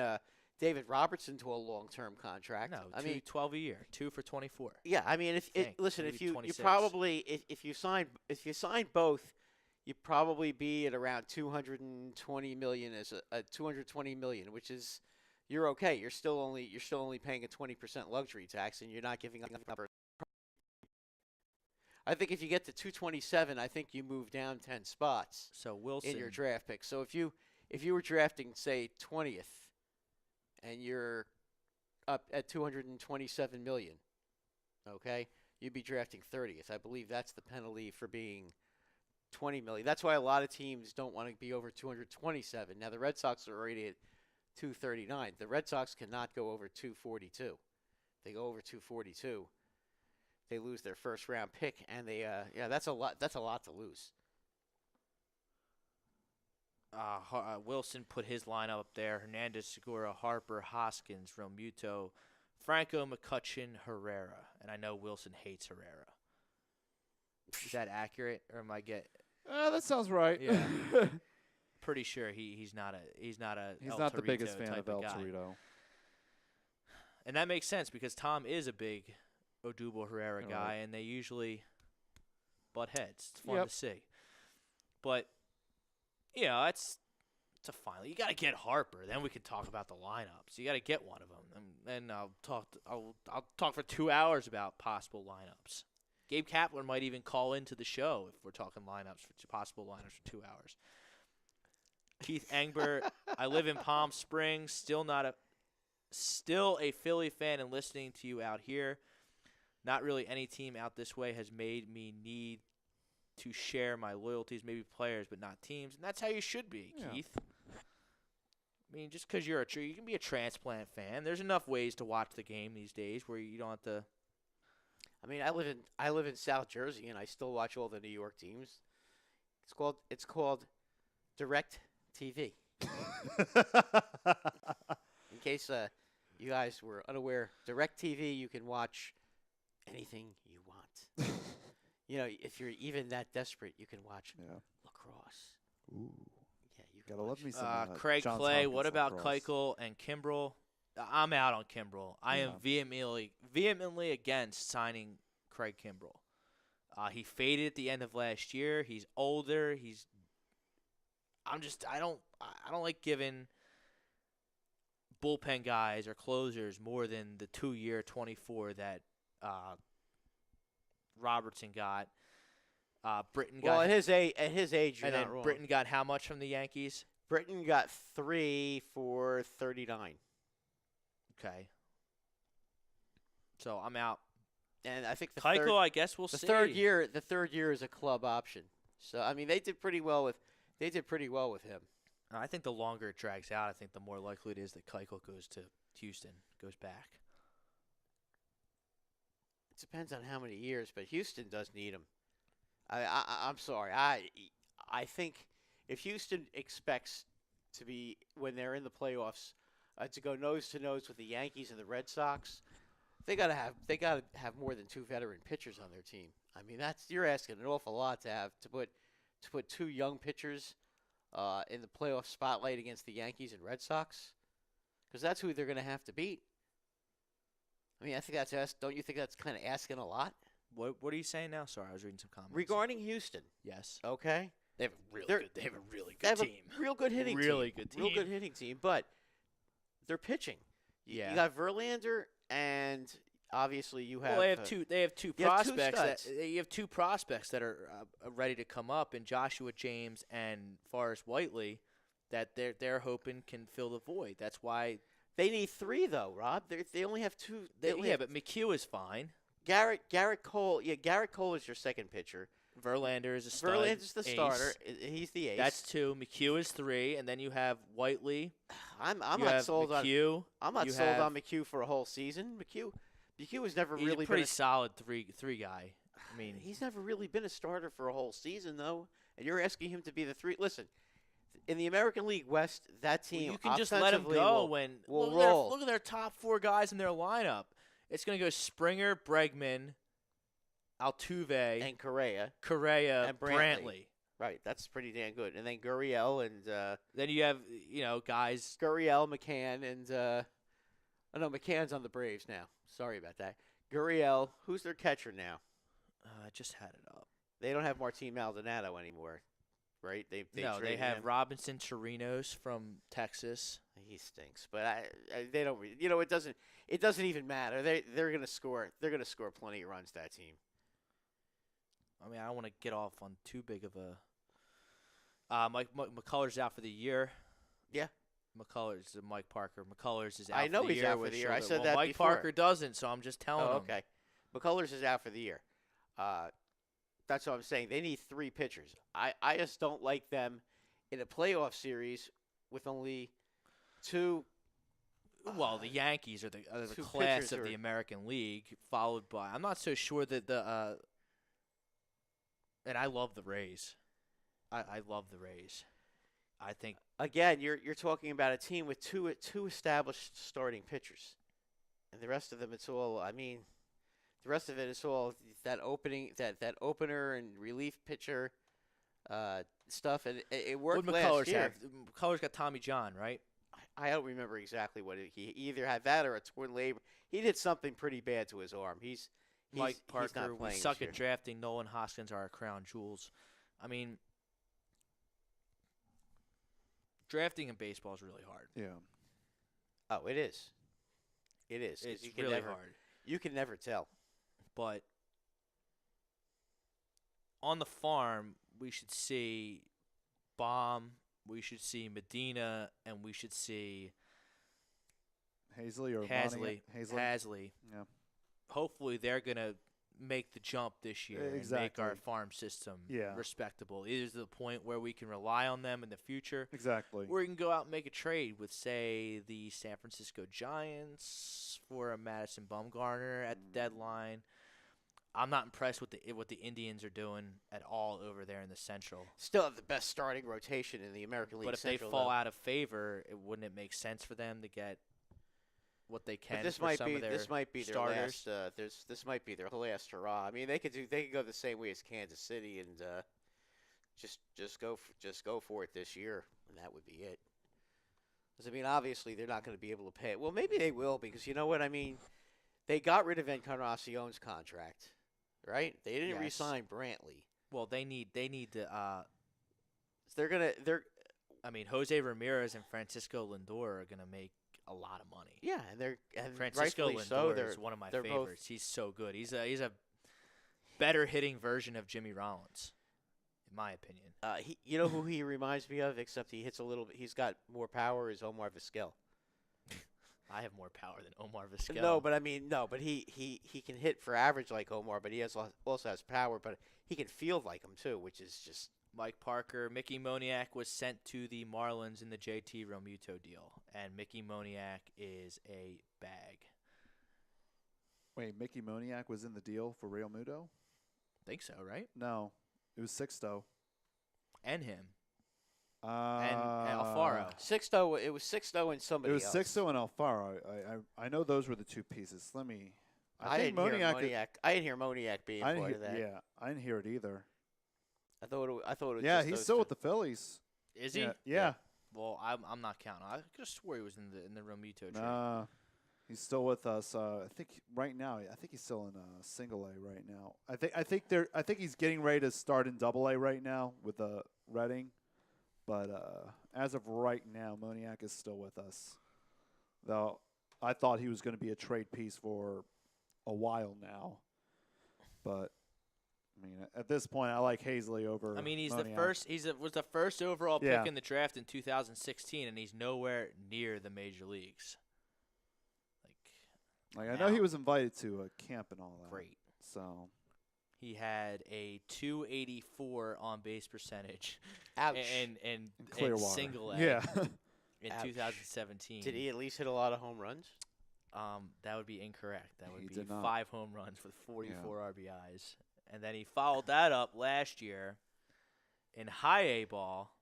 David Robertson to a long-term contract. No, I mean, 12 a year, 2 for 24. yeah. I mean, listen, maybe if you 26. probably if you sign both, you'd probably be at around 220 million as a 220 million, which is you're okay. You're still only paying a 20% luxury tax, and you're not giving up. I think if you get to 227, I think you move down 10 spots So Wilson. in your draft pick. So if you were drafting, say, 20th, and you're up at 227 million, okay, you'd be drafting 30th. I believe that's the penalty for being $20 million. That's why a lot of teams don't want to be over 227. Now the Red Sox are already at 239. The Red Sox cannot go over 242. They go over 242, they lose their first round pick, and that's a lot. That's a lot to lose. Wilson put his lineup up there: Hernandez, Segura, Harper, Hoskins, Realmuto, Franco, McCutcheon, Herrera. And I know Wilson hates Herrera. Is that accurate, or am I That sounds right. Yeah. Pretty sure he's not He's El not the Torito biggest fan type of El guy. Torito. And that makes sense because Tom is a big Odubel Herrera All guy, right. and they usually butt heads. It's fun to see. But it's a final. You got to get Harper. Then we can talk about the lineups. You got to get one of them, and I'll talk for 2 hours about possible lineups. Gabe Kaplan might even call into the show if we're talking lineups for possible lineups for 2 hours. Keith Engber, I live in Palm Springs. Still a Philly fan and listening to you out here. Not really any team out this way has made me need to share my loyalties, maybe players, but not teams. And that's how you should be, Yeah. Keith. I mean, just because you can be a transplant fan. There's enough ways to watch the game these days where you don't have to. I mean, I live in South Jersey, and I still watch all the New York teams. It's called Direct TV. In case you guys were unaware, Direct TV, you can watch anything you want. If you're even that desperate, you can watch lacrosse. Ooh. Yeah, you can Gotta watch love me some Craig Johns Clay, Hopkins what about lacrosse. Keuchel and Kimbrel? I'm out on Kimbrel. I am vehemently against signing Craig Kimbrel. He faded at the end of last year. He's older. I don't like giving bullpen guys or closers more than the 2-year 24 that Robertson got. Britton got. Well, at his age, you're and not then wrong. Britton got how much from the Yankees? Britton got 3 for $39, Okay. So I'm out. and I think the Keuchel, third, I guess we'll the see. third year is a club option. So I mean, they did pretty well with him. I think the longer it drags out, I think the more likely it is that Keuchel goes to Houston, goes back. It depends on how many years, but Houston does need him. I'm sorry. I think if Houston expects to be, when they're in the playoffs, to go nose to nose with the Yankees and the Red Sox, they gotta have more than 2 veteran pitchers on their team. I mean, you're asking an awful lot to put 2 young pitchers in the playoff spotlight against the Yankees and Red Sox, because that's who they're going to have to beat. I mean, I think don't you think that's kind of asking a lot? What are you saying now? Sorry, I was reading some comments. Regarding Houston, Yes. okay? They have a really They good have team. a real good hitting team. Really good team. Real good hitting team, but they're pitching. Yeah. You got Verlander, and obviously you have. Well, they have two you have two prospects. studs. You have 2 prospects that are ready to come up, in Joshua James and Forrest Whiteley, that they're hoping can fill the void. That's why They need 3 though, Rob. They only have 2. but McHugh is fine. Garrett Cole. Yeah, Garrett Cole is your second pitcher. Verlander is a stud. Verlander's the ace. starter. He's the ace. That's 2. McHugh is 3, and then you have Whiteley. I'm you not have sold McHugh. I'm not You sold have- on McHugh for a whole season. McHugh has never He's really a pretty been. solid three guy. I mean, He's never really been a starter for a whole season though, and you're asking him to be the 3. Listen, in the American League West, that team you can just let him offensively go will- when will look at roll. look at their top 4 guys in their lineup. It's going to go Springer, Bregman, Altuve, and Correa. Correa, and Brantley. Brantley. Right, that's pretty damn good. And then Gurriel and Then you have guys. Gurriel, McCann, and oh no, McCann's on the Braves now. Sorry about that. Gurriel, who's their catcher now? I just had it up. They don't have Martin Maldonado anymore, right? They They traded have him. Robinson Chirinos from Texas. He stinks, but they don't. It doesn't even matter. They're gonna score. They're gonna score plenty of runs. That team. I mean, I don't want to get off on too big of a. Mike McCullers out for the year. Yeah. McCullers, Mike Parker. McCullers is out. I know for the he's year out for with the year. I shoulder- said well, that Mike before. Parker doesn't, so I'm just telling Oh, him. okay. McCullers is out for the year. That's what I'm saying. They need 3 pitchers. I just don't like them in a playoff series with only 2. Well, the Yankees are the two class pitchers of the American League, followed by. I'm not so sure that the. And I love the Rays. I love the Rays. I think Again, you're talking about a team with two established starting pitchers, and the rest of them, it's all. I mean, the rest of it is all that opener and relief pitcher stuff, and it worked what last McCullers year. have. McCullers got Tommy John, right? I don't remember exactly what he either had that or a torn labrum. He did something pretty bad to his arm. He's Mike Parker. He's not We playing suck this at year. drafting. Nolan Hoskins are our crown jewels. I mean, drafting in baseball is really hard. Yeah. Oh, it is. It is. 'Cause It's you can really never, hard. You can never tell. But on the farm, we should see Baum, we should see Medina, and we should see Hazley or Hasley. Hazley. Hasley. Yeah. Hopefully, they're gonna make the jump this year and make Exactly. our farm system Yeah. respectable. It is to the point where we can rely on them in the future. Exactly. Or we can go out and make a trade with, say, the San Francisco Giants for a Madison Bumgarner at the deadline. I'm not impressed with what the Indians are doing at all over there in the Central. Still have the best starting rotation in the American League But if Central, they fall though. out of favor, wouldn't it make sense for them to get what they can But this for might some be of their this might be their starters? last. This might be their last hurrah. I mean, they could go the same way as Kansas City and just go for it this year, and that would be it. Because I mean, obviously they're not going to be able to pay it. Well, maybe they will, because you know what I mean. They got rid of Encarnacion's contract, right? They didn't Yes. re-sign Brantley. Well, they need to. So they're I mean, Jose Ramirez and Francisco Lindor are gonna make a lot of money. yeah, and Francisco rightfully so. Lindor is one of my they're both- favorites. He's so good. He's a better hitting version of Jimmy Rollins, in my opinion. You know who he reminds me of, except he hits a little bit. He's got more power. Is Omar Vizquel. I have more power than Omar Vizquel. No, but I mean, he can hit for average like Omar, but he also has power, but he can field like him too, which is just Mike Parker, Mickey Moniak was sent to the Marlins in the JT Realmuto deal, and Mickey Moniak is a bag. Wait, Mickey Moniak was in the deal for Real Muto? Think so, right? No, it was Sixto. And him. And Alfaro. Sixto. It was Sixto and somebody It was else. Sixto and Alfaro. I know those were the two pieces. Let me. I think didn't hear Moniak. Moniak. I didn't hear Moniak being I didn't part hear, of that. yeah, I didn't hear it either. I thought it was. Yeah, just he's those still two. with the Phillies. Is he? Yeah. Well, I'm not counting. I could have swore he was in the Realmuto trade. Nah, he's still with us. I think right now. I think he's still in Single A right now. I think he's getting ready to start in Double A right now with Reading. But as of right now, Moniak is still with us. Though I thought he was going to be a trade piece for a while now. But I mean, at this point, I like Hazley over. I mean, he's Moniak. the first. Was the first overall Yeah. pick in the draft in 2016, and he's nowhere near the major leagues. Like I know he was invited to a camp and all that. Great. So He had a 284 on base percentage Ouch. and Clearwater. single A Yeah. in Ouch. 2017. Did he at least hit a lot of home runs? That would be incorrect. That would He be did not. 5 home runs with 44 RBIs. And then he followed that up last year in high A ball.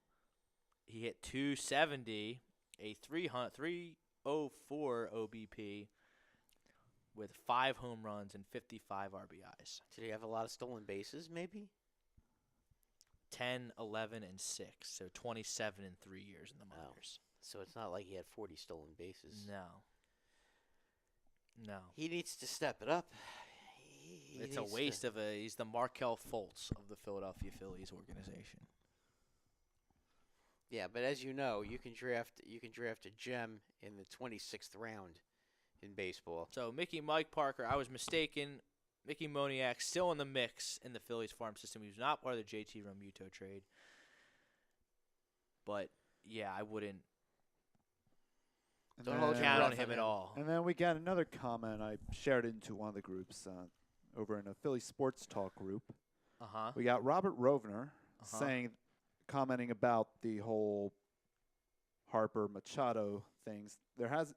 He hit 270, a 304 OBP with 5 home runs and 55 RBIs. Did he have a lot of stolen bases? Maybe. 10, 11, and 6. So 27 in 3 years in the Wow. minors. So it's not like he had 40 stolen bases. No. He needs to step it up. It's a waste of he's the Markel Fultz of the Philadelphia Phillies organization. Yeah, but as you know, you can draft a gem in the 26th round in baseball. So Mike Parker, I was mistaken. Mickey Moniak still in the mix in the Phillies farm system. He was not part of the JT Realmuto trade. But yeah, I wouldn't Don't hold your count breath on him at all. And then we got another comment. I shared it into one of the groups over in a Philly Sports Talk group. We got Robert Rovner commenting about the whole Harper Machado things.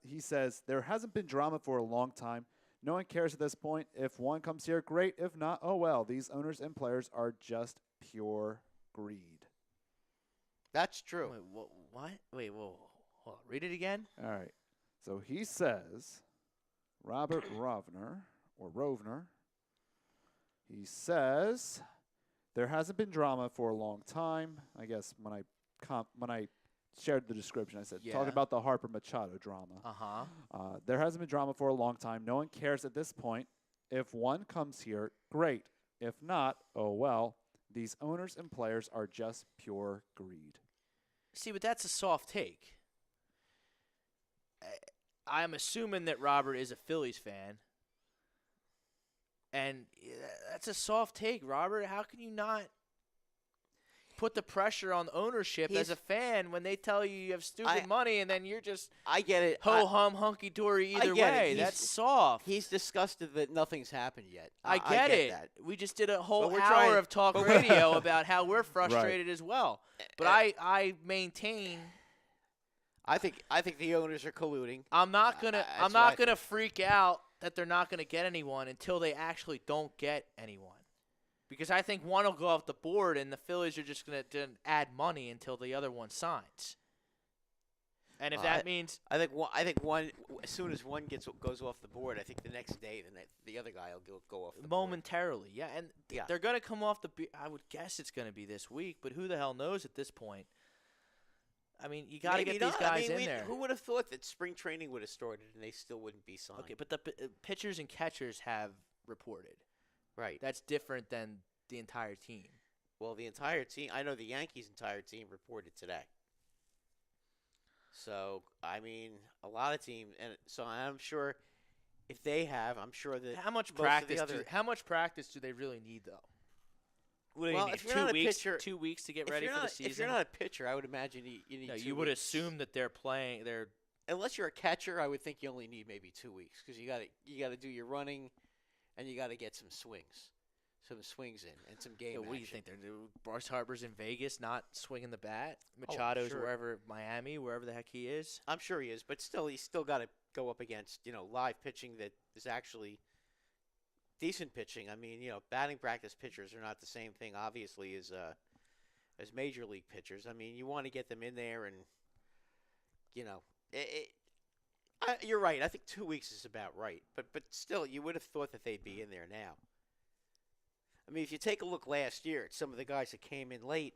He says there hasn't been drama for a long time. No one cares at this point. If one comes here, great. If not, oh well. These owners and players are just pure greed. That's true. Wait, what? Wait, whoa. Hold on. Read it again. All right. So he says, Robert Rovner, he says there hasn't been drama for a long time. I guess when I shared the description, I said, talking about the Harper Machado drama. There hasn't been drama for a long time. No one cares at this point. If one comes here, great. If not, oh well. These owners and players are just pure greed. See, but that's a soft take. I'm assuming that Robert is a Phillies fan. And that's a soft take, Robert. How can you not put the pressure on ownership as a fan when they tell you have stupid money and then you're just I get it. ho-hum, hunky-dory either way? That's soft. He's disgusted that nothing's happened yet. I get it. That. We just did a whole we're hour trying- of talk radio about how we're frustrated as well. But I maintain I think the owners are colluding. I'm not gonna freak out that they're not gonna get anyone until they actually don't get anyone. Because I think one will go off the board, and the Phillies are just going to add money until the other one signs. And if that means I think one as soon as one goes off the board, I think the next day the other guy will go off the momentarily, and they're going to come off the. I would guess it's going to be this week, but who the hell knows at this point? I mean, you got to get these guys in there. Who would have thought that spring training would have started and they still wouldn't be signed? Okay, but the pitchers and catchers have reported. Right. That's different than the entire team. Well, the entire team, I know the Yankees' entire team reported today. So, I mean, a lot of teams, and so I'm sure if they have, I'm sure that how much practice do they really need though? Well, if you're not a pitcher, 2 weeks to get ready for the season. If you're not a pitcher, I would imagine you need. No, 2 you would weeks. assume that they're playing. Unless you're a catcher, I would think you only need maybe 2 weeks because you got to do your running, and you got to get some swings in, and some game. What do you think they're doing? Bryce Harper's in Vegas, not swinging the bat. Machado's wherever, Miami, wherever the heck he is. I'm sure he is, but still, he's still got to go up against live pitching that is actually decent pitching. I mean, batting practice pitchers are not the same thing, obviously, as major league pitchers. I mean, you want to get them in there, and you're right. I think 2 weeks is about right, but still, you would have thought that they'd be in there now. I mean, if you take a look last year at some of the guys that came in late,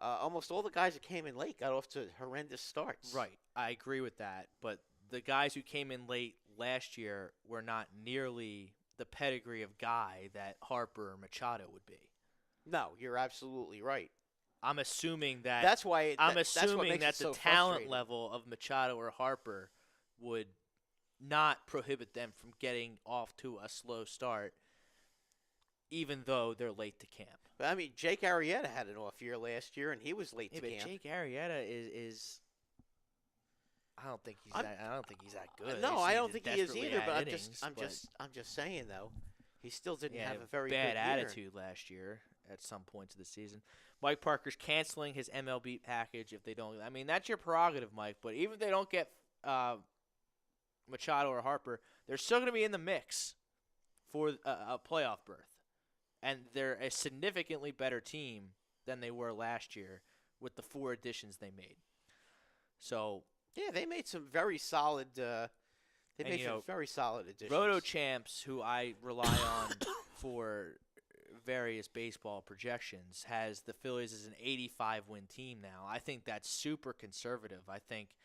almost all the guys that came in late got off to horrendous starts. Right, I agree with that, but the guys who came in late last year were not nearly the pedigree of guy that Harper or Machado would be. No, you're absolutely right. I'm assuming that that's why the talent level of Machado or Harper would not prohibit them from getting off to a slow start, even though they're late to camp. But I mean, Jake Arrieta had an off year last year, and he was late to camp. Jake Arrieta is. I don't think he's that good. No, I don't think he is either. But innings, I'm just saying though, he still didn't have a very bad good attitude last year at some points of the season. Mike Parker's canceling his MLB package if they don't. I mean, that's your prerogative, Mike. But even if they don't get Machado or Harper, they're still going to be in the mix for a playoff berth. And they're a significantly better team than they were last year with the 4 additions they made. So yeah, they made some very solid. Very solid additions. Roto Champs, who I rely on for various baseball projections, has the Phillies as an 85-win team now. I think that's super conservative. I think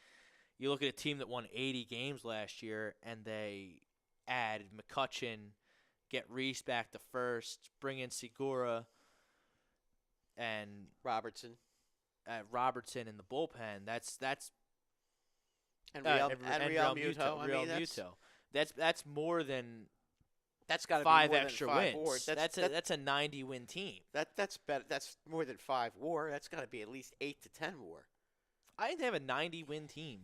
you look at a team that won 80 games last year, and they add McCutchen, get Reese back to first, bring in Segura and Robertson in the bullpen. That's and Real Muto. That's more than. That's got to be 5 more extra than 5 wins. wars. That's a 90-win team. That's better. That's more than 5 WAR. That's got to be at least 8 to 10 WAR. I think they have a 90-win team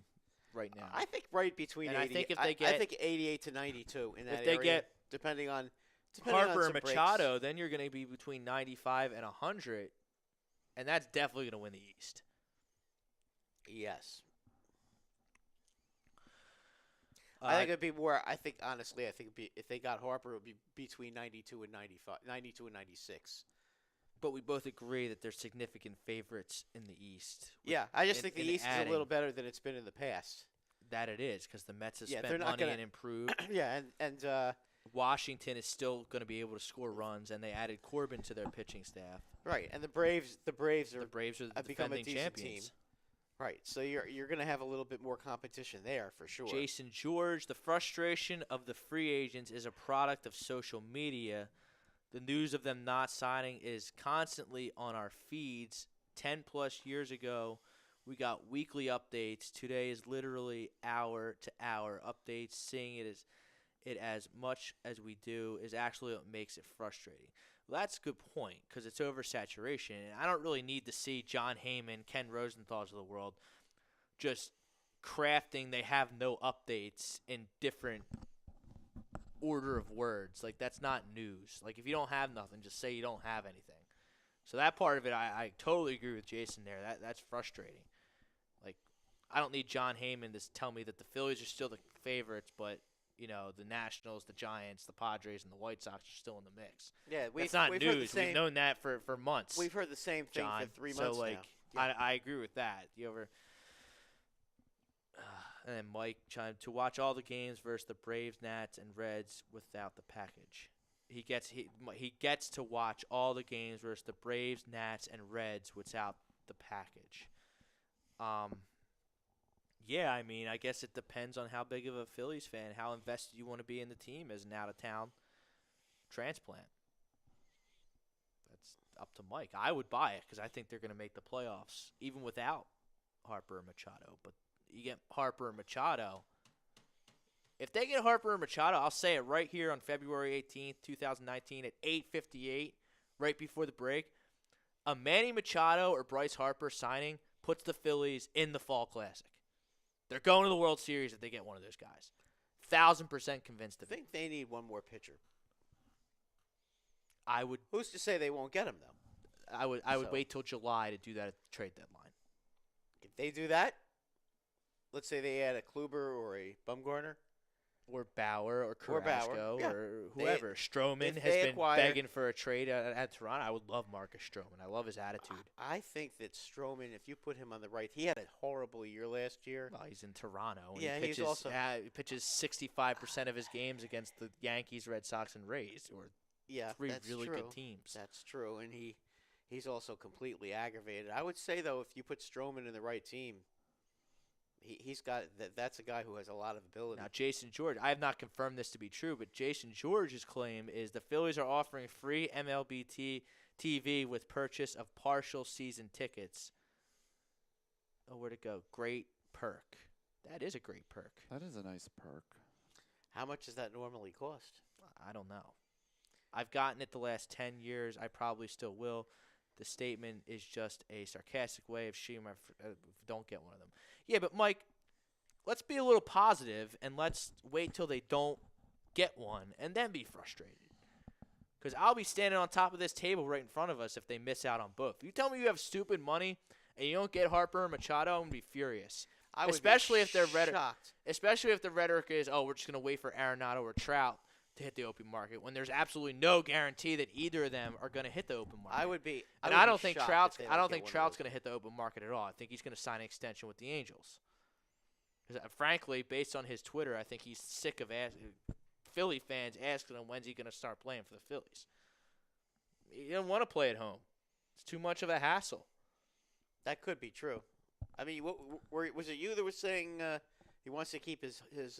right now. I think right between. And 80, I think if they get, I think 88 to 92 in that area. Depending on Depending on Harper and some breaks. Machado, then you're going to be between 95 and 100, and that's definitely going to win the East. Yes. I think it'd be more. Honestly, if they got Harper, it would be between 92 and 95, 92 and 96. But we both agree that there's significant favorites in the East. Yeah, I just think the in East is a adding little better than it's been in the past. That it is, because the Mets have Yeah, they're spent not money gonna- and improved. Yeah, and Washington is still going to be able to score runs, and they added Corbin to their pitching staff. right, and the Braves The Braves are the have become a defending decent champions. team. Right, so you're going to have a little bit more competition there for sure. Jason George, the frustration of the free agents is a product of social media. The news of them not signing is constantly on our feeds. 10-plus years ago, we got weekly updates. Today is literally hour-to-hour updates. Seeing it as much as we do is actually what makes it frustrating. Well, that's a good point because it's oversaturation. And I don't really need to see John Heyman, Ken Rosenthal's of the world just crafting they have no updates in different order of words. Like, that's not news. Like, if you don't have nothing, just say you don't have anything. So that part of it, I totally agree with Jason there. That's frustrating. Like, I don't need John Heyman to tell me that the Phillies are still the favorites, but you know, the Nationals, the Giants, the Padres, and the White Sox are still in the mix. Yeah, It's not we've heard the news. same, We've known that for months. We've heard the same thing John. for 3 months so, like, now. Yeah. I agree with that. And then Mike chimed to watch all the games versus the Braves, Nats, and Reds without the package. He gets to watch all the games versus the Braves, Nats, and Reds without the package. Yeah, I mean, I guess it depends on how big of a Phillies fan, how invested you want to be in the team as an out-of-town transplant. That's up to Mike. I would buy it because I think they're going to make the playoffs even without Harper and Machado. But you get Harper and Machado. If they get Harper and Machado, I'll say it right here on February 18th, 2019 at 8:58, right before the break. A Manny Machado or Bryce Harper signing puts the Phillies in the Fall Classic. They're going to the World Series if they get one of those guys. 1,000% convinced I of it. think they need one more pitcher. I would Who's to say they won't get him, though? I would So- wait till July to do that at the trade deadline. If they do that, let's say they add a Kluber or a Bumgarner. Or Bauer or Or Bauer, Carrasco yeah. or whoever. Stroman if has they been acquire- begging for a trade at Toronto. I would love Marcus Stroman. I love his attitude. I think that Stroman, if you put him on the right, he had a horrible year last year. Well, he's in Toronto. And Yeah, he he's pitches, also- he pitches 65% of his games against the Yankees, Red Sox, and Rays, or Yeah, three that's really true. good teams. That's true, and he's also completely aggravated. I would say though, if you put Stroman in the right team, he's got that. That's a guy who has a lot of ability. Now, Jason George, I have not confirmed this to be true, but Jason George's claim is the Phillies are offering free MLB TV with purchase of partial season tickets. Oh, where'd it go? Great perk. That is a great perk. That is a nice perk. How much does that normally cost? I don't know. I've gotten it the last 10 years. I probably still will. The statement is just a sarcastic way of shooting my don't get one of them. Yeah, but Mike, let's be a little positive and let's wait till they don't get one and then be frustrated. Because I'll be standing on top of this table right in front of us if they miss out on both. If you tell me you have stupid money and you don't get Harper and Machado, I'm going to be furious. I would Especially be if they're shocked. Especially if the rhetoric is, oh, we're just going to wait for Arenado or Trout to hit the open market when there's absolutely no guarantee that either of them are going to hit the open market. I would be. And would I be don't think shocked Trout's. if they I don't get think one of Trout's those. going to hit the open market at all. I think he's going to sign an extension with the Angels. 'Cause, frankly, based on his Twitter, I think he's sick of Philly fans asking him when's he going to start playing for the Phillies. He doesn't want to play at home. It's too much of a hassle. That could be true. I mean, was it you that was saying he wants to keep his It's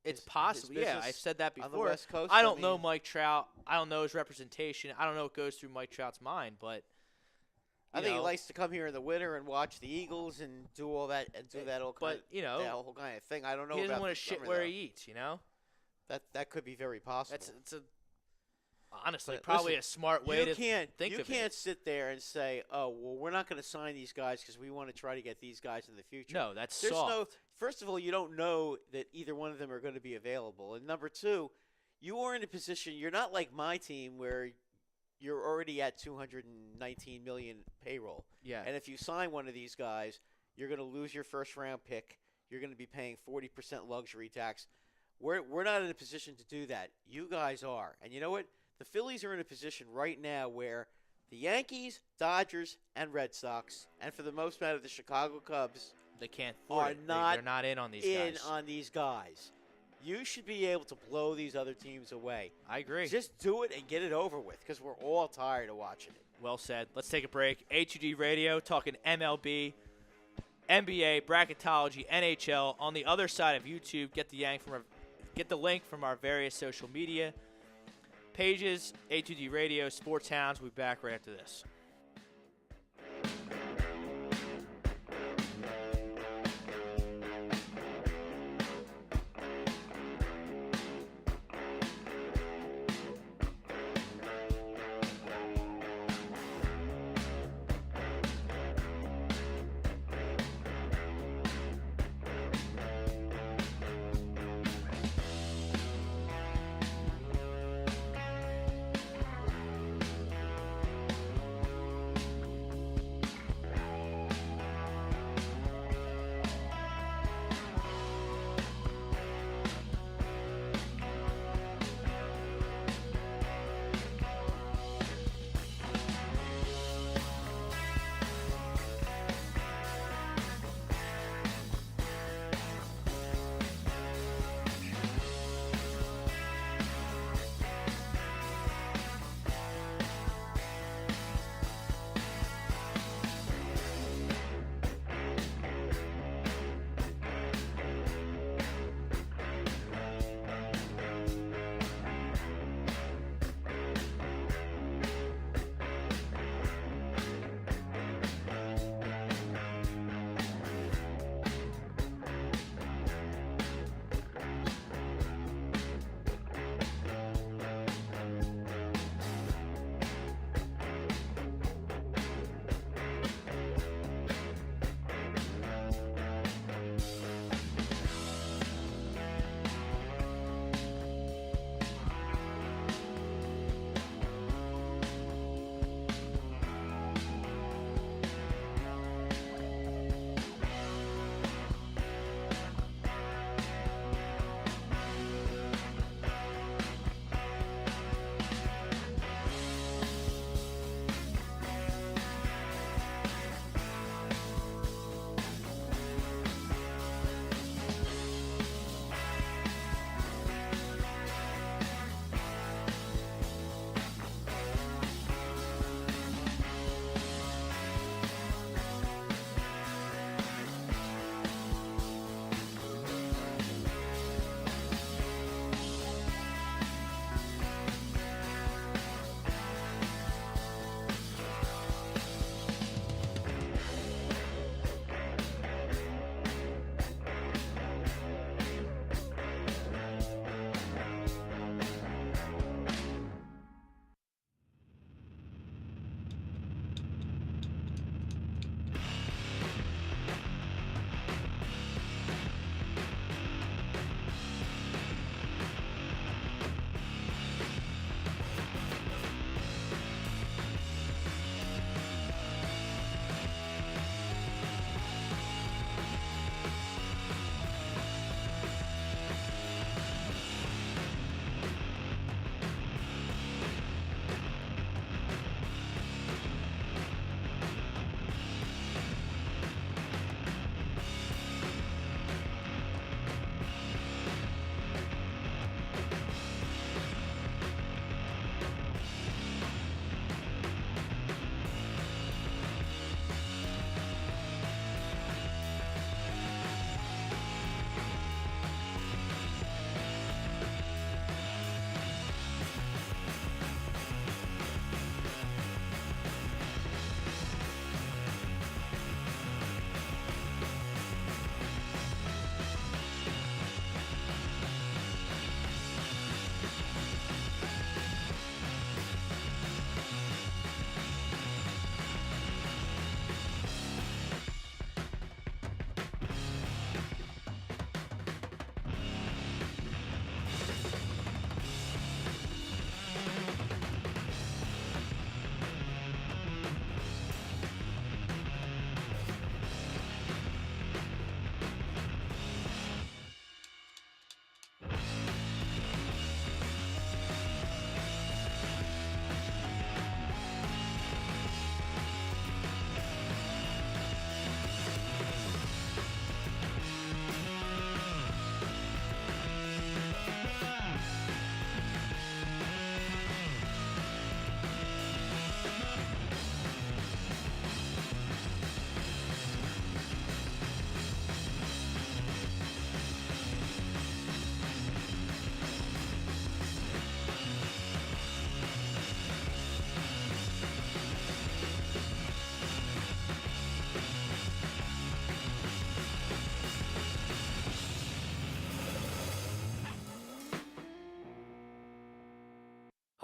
his possible. Yeah, business I've said that on before. the West Coast? I don't know mean, Mike Trout. I don't know his representation. I don't know what goes through Mike Trout's mind, but I you think he know, likes to come here in the winter and watch the Eagles and do all that and do that whole kind but you know, that whole kind of thing. I don't know he doesn't about want the to shit summer, where though. he eats. You know, That could be very possible. it's a honestly But probably listen, a smart way to think you of can't it. sit there and say, "Oh, well, we're not going to sign these guys because we want to try to get these guys in the future." No, that's There's soft. no. First of all, you don't know that either one of them are going to be available, and number two, you are in a position. You're not like my team where you're already at 219 million payroll. Yeah. And if you sign one of these guys, you're going to lose your first round pick. You're going to be paying 40% luxury tax. We're not in a position to do that. You guys are. And you know what? The Phillies are in a position right now where the Yankees, Dodgers, and Red Sox, and for the most part of the Chicago Cubs, They can't are afford it. not They're not in on these guys. on these guys. You should be able to blow these other teams away. I agree. Just do it and get it over with because we're all tired of watching it. Well said. Let's take a break. HUD Radio talking MLB, NBA, bracketology, NHL. On the other side of YouTube, get the link from our various social media pages. HUD Radio, Sports Hounds. We'll be back right after this.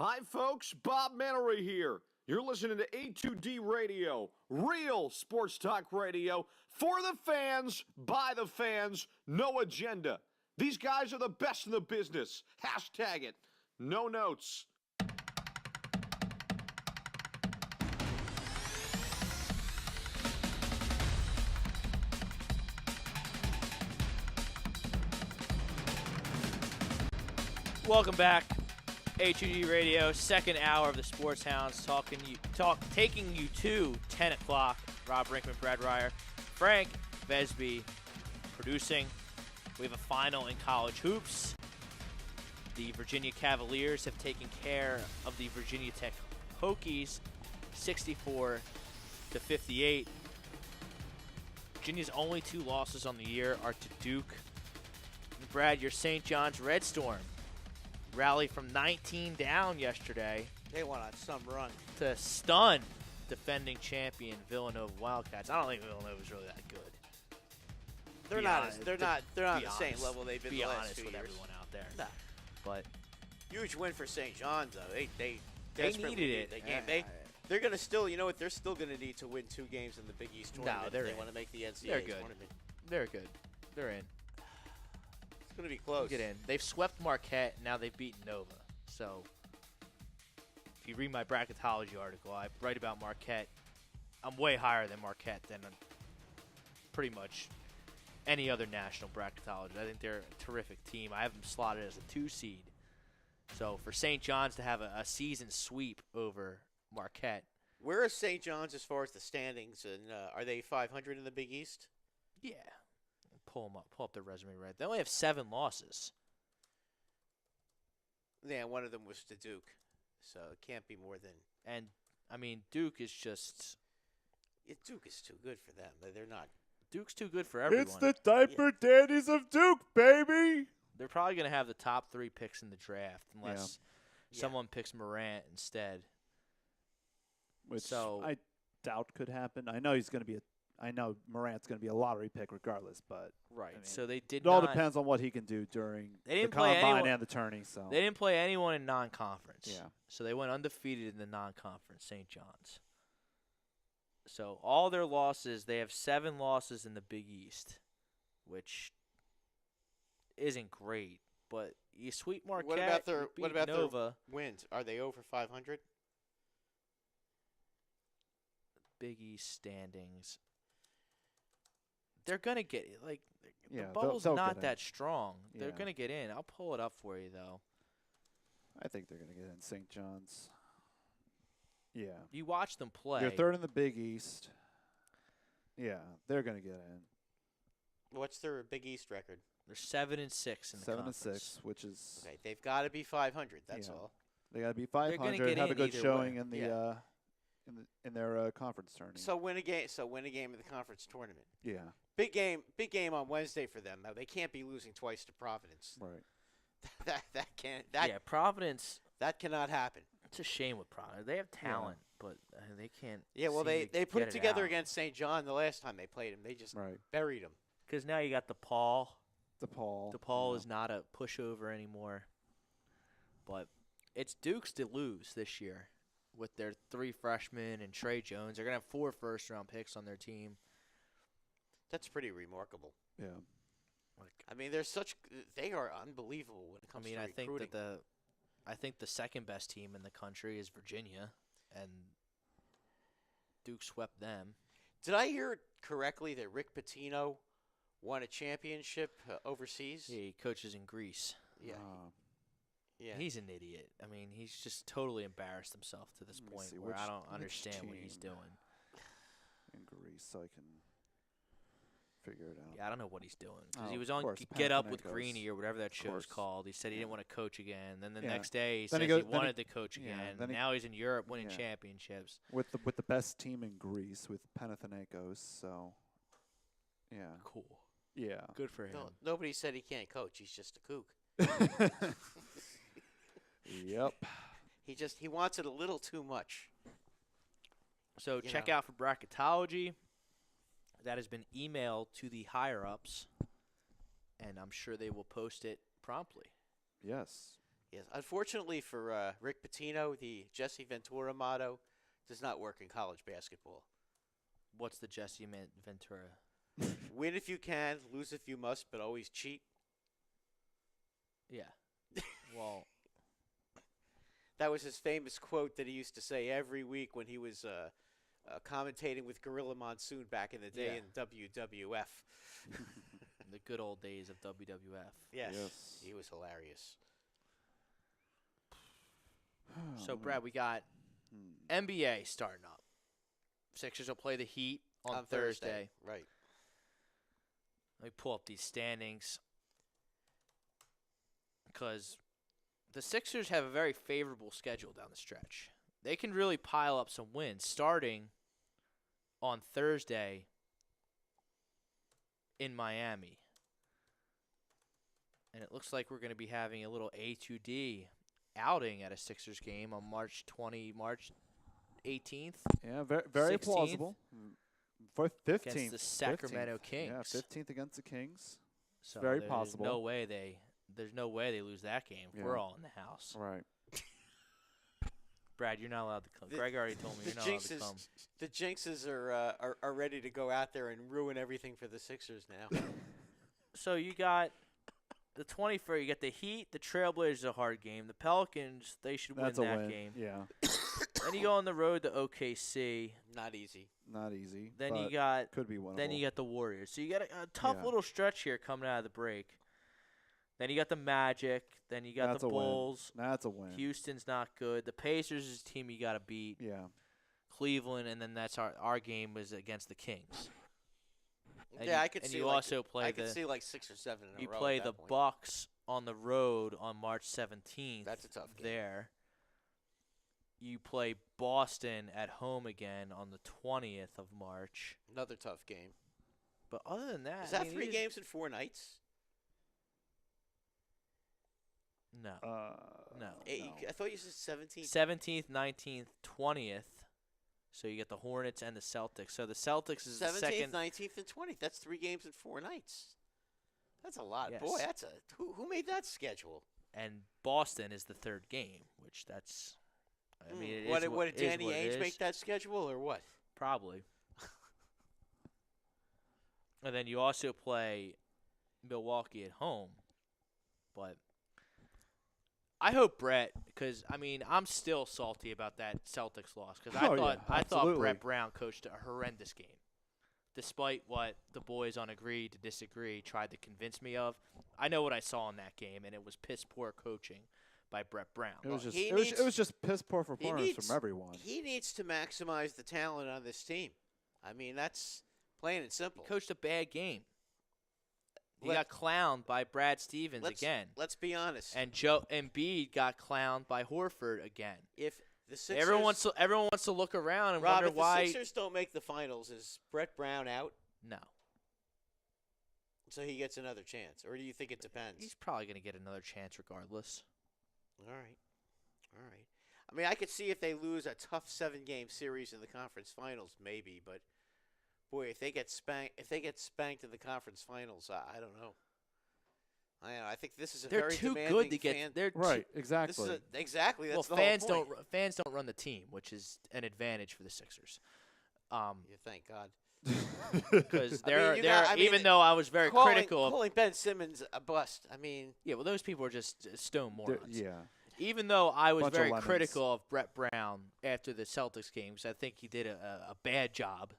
Hi, folks. Bob Mannery here. You're listening to A2D Radio, real sports talk radio for the fans, by the fans, no agenda. These guys are the best in the business. Hashtag it. No notes. Welcome back. A2D Radio, second hour of the Sports Hounds, taking you to 10 o'clock. Rob Brinkman, Brad Ryer, Frank Vesby producing. We have a final in college hoops. The Virginia Cavaliers have taken care of the Virginia Tech Hokies, 64-58. Virginia's only two losses on the year are to Duke. And Brad, your St. John's Red Storm rally from 19 down yesterday They went on some run. to stun defending champion Villanova Wildcats. I don't think Villanova's really that good. They're Be not. honest, They're not on be the same honest. level they've been Be the last honest few with years. everyone out there. Nah. But Huge win for St. John's though. They desperately needed need it. the game. They're gonna still. You know what? They're still gonna need to win 2 games in the Big East tournament. they're if they in. want to make the NCAA They're good. tournament. they're good. They're in. It's gonna be close. Get in. They've swept Marquette. Now they've beaten Nova. So if you read my bracketology article, I write about Marquette. I'm way higher than Marquette than pretty much any other national bracketologist. I think they're a terrific team. I have them slotted as a 2 seed. So for St. John's to have a season sweep over Marquette, Where is St. John's as far as the standings? And are they 500 in the Big East? yeah. Pull up their resume right. They only have 7 losses. Yeah, one of them was to Duke, so it can't be more than. And, I mean, Duke is just Duke is too good for them. They're not. Duke's too good for everyone. It's the diaper daddies of Duke, baby. They're probably going to have the top 3 picks in the draft unless Yeah. someone picks Morant instead. Which So- I doubt could happen. I know I know Morant's going to be a lottery pick regardless, but Right. I mean, So they did it all not. depends on what he can do during They the didn't play combine anyone- and the tourney. So They didn't play anyone in non-conference. Yeah. So they went undefeated in the non-conference, St. John's. So all their losses, they have 7 losses in the Big East, which isn't great. But you sweep Marquette, What about their you beat What about Nova. their wins? Are they over 500? Big East standings. They're gonna get the Yeah, bubble's they'll not get that strong. They're Yeah. gonna get in. I'll pull it up for you though. I think they're going to get in St. John's. Yeah. You watch them play. They're third in the Big East. Yeah, they're going to get in. What's their Big East record? They're 7-6 in the 7 and conference. 6, which is Okay, they've got to be 500. That's Yeah. all. they got to be gonna 500, get have a in good either showing way. in the Yeah. in their conference tourney. So win a game. So win a game in the conference tournament. yeah, Big game on Wednesday for them. Now they can't be losing twice to Providence. right. Yeah, Providence. That cannot happen. It's a shame with Providence. They have talent, but they can't. Yeah, well seem they to put get it together out. against St. John the last time they played him. They just Right. buried him. Because now you got DePaul. DePaul. DePaul yeah. is not a pushover anymore. But it's Duke's to lose this year with their 3 freshmen and Trey Jones. They're going to have 4 first-round picks on their team. That's pretty remarkable. Yeah. I mean, they are unbelievable when it comes to I recruiting. think the second best team in the country is Virginia, and Duke swept them. Did I hear correctly that Rick Pitino won a championship overseas? He coaches in Greece. Yeah. Yeah. He's an idiot. I mean, he's just totally embarrassed himself to this Let me point see, where I which- don't which understand what he's team? doing. In Greece, so I can figure it out. Yeah, I don't know what he's doing. 'Cause Oh, he was of on course, Get Up with Panathinaikos. Greeny or whatever that show's course. called. He said he Yeah. didn't want to coach again. Then the Yeah. next day he Then he says go- he then he- wanted to coach yeah, again. then he- Now he's in Europe winning Yeah. championships. With the best team in Greece, with Panathinaikos. So, yeah, Cool. yeah. Good for him. No, nobody said he can't coach. He's just a kook. Yep. He wants it a little too much. So You check know. out for Bracketology. That has been emailed to the higher-ups, and I'm sure they will post it promptly. Yes. Yes. Unfortunately for Rick Pitino, the Jesse Ventura motto does not work in college basketball. What's the Jesse Ventura? Win if you can, lose if you must, but always cheat. Yeah. Well, That was his famous quote that he used to say every week when he was commentating with Gorilla Monsoon back in the day in WWF. the good old days of WWF. Yes. Yes. He was hilarious. So, Brad, we got NBA starting up. Sixers will play the Heat on Thursday. Right. Let me pull up these standings because the Sixers have a very favorable schedule down the stretch. They can really pile up some wins starting on Thursday in Miami. And it looks like we're going to be having a little A2D outing at a Sixers game on March 18th. Yeah, very 16th plausible. For 15th against the Sacramento 15th. Kings. Yeah, 15th against the Kings. So very there's possible. There's no way they lose that game. Yeah. We're all in the house. Right. Brad, you're not allowed to come. Greg already told me you're not allowed to come. The Jinxes are ready to go out there and ruin everything for the Sixers now. So you got the 21st. You got the Heat. The Trailblazers, a hard game. The Pelicans, they should That's win a that win. game. Yeah. Then you go on the road to OKC. Not easy. Not easy. Then you but got could be winnable. Then you got the Warriors. So you got a tough Yeah. little stretch here coming out of the break. Then you got the Magic. Then you got That's the a win. Bulls. That's a win. Houston's not good. The Pacers is a team you got to beat. Yeah. Cleveland, and then that's our game was against the Kings. And Yeah, you, I could and see you like, also play I the could see like 6 or 7 in you a row. play at the that point. Bucks on the road on March 17th. That's a tough game. There. You play Boston at home again on the 20th of March. Another tough game. But other than that, Is that I mean, 3 these- games in 4 nights? No. No. I thought you said 17. 17th, 19th, 20th. So you get the Hornets and the Celtics. So the Celtics is the 17th, second. 19th, and 20th. That's 3 games in 4 nights. That's a lot. Yes. Boy, that's who made that schedule? And Boston is the third game, which that's. I mean, it what, is what did is Danny what it Ainge is. make that schedule or what? Probably. And then you also play Milwaukee at home. But I hope Brett, because I mean I'm still salty about that Celtics loss because Oh, yeah, I thought absolutely. Brett Brown coached a horrendous game, despite what the boys on Agree to Disagree tried to convince me of. I know what I saw in that game, and it was piss poor coaching by Brett Brown. It was just he it was, needs- it was just piss poor he performance needs- from everyone. He needs to maximize the talent on this team. I mean, that's plain and simple. Coached a bad game. He Let- got clowned by Brad Stevens again. Let's be honest. And Joe Embiid got clowned by Horford again. If the Sixers, Everyone wants to look around and Rob, wonder if why. the Sixers don't make the finals, is Brett Brown out? No, So he gets another chance, or do you think it depends? he's probably going to get another chance regardless. All right. I mean, I could see if they lose a tough 7-game series in the conference finals, maybe. But boy, if they get spanked in the conference finals, I don't know. I think this is a They're very too demanding good to get. fan. They're Right, This exactly. is exactly. That's well, the fans whole point. fans don't run the team, which is an advantage for the Sixers. Yeah, thank God. Because you got- I mean, even though I was very critical of, calling Ben Simmons a bust. I mean, yeah, well, those people are just stone They're- morons. yeah. Even though I was Bunch of very lemons. critical of Brett Brown after the Celtics games, I think he did a bad job.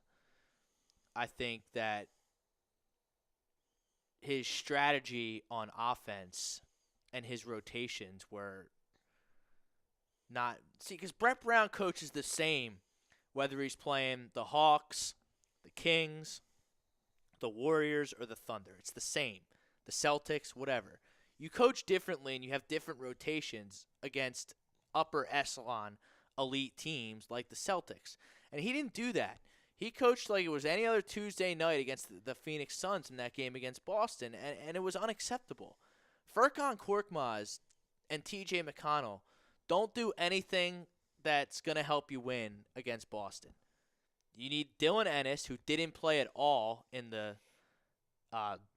I think that his strategy on offense and his rotations were not – see, because Brett Brown coaches the same whether he's playing the Hawks, the Kings, the Warriors, or the Thunder. It's the same. The Celtics, whatever. You coach differently and you have different rotations against upper echelon elite teams like the Celtics. And he didn't do that. He coached like it was any other Tuesday night against the Phoenix Suns in that game against Boston, and it was unacceptable. Furkan Korkmaz and TJ McConnell don't do anything that's going to help you win against Boston. You need Dylan Ennis, who didn't play at all in the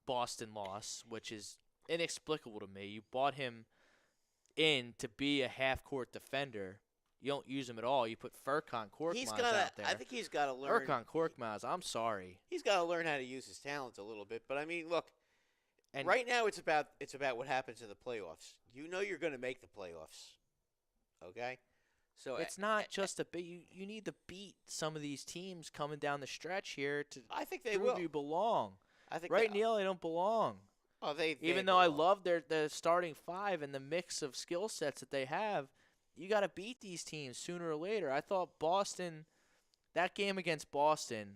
Boston loss, which is inexplicable to me. You bought him in to be a half-court defender. You don't use him at all. You put Furkan Korkmaz out there. I think he's got to learn. Furkan Korkmaz, I'm sorry. He's got to learn how to use his talents a little bit. But I mean, look. And right now, it's about what happens in the playoffs. You know you're going to make the playoffs. Okay. So it's not just a bit. You need to beat some of these teams coming down the stretch here to. I think they prove will. You belong. I think right now they don't belong. Oh, they even though I love their starting five and the mix of skill sets that they have, you got to beat these teams sooner or later. I thought Boston, that game against Boston,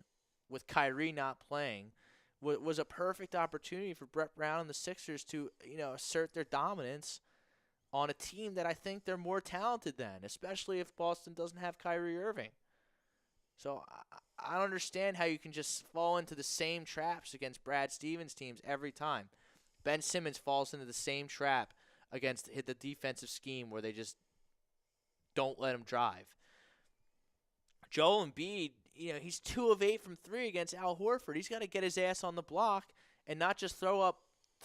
with Kyrie not playing, was a perfect opportunity for Brett Brown and the Sixers to assert their dominance on a team that I think they're more talented than, especially if Boston doesn't have Kyrie Irving. So I don't understand how you can just fall into the same traps against Brad Stevens teams every time. Ben Simmons falls into the same trap against the defensive scheme where they just don't let him drive. Joel Embiid, he's 2 of 8 from 3 against Al Horford. He's got to get his ass on the block and not just throw up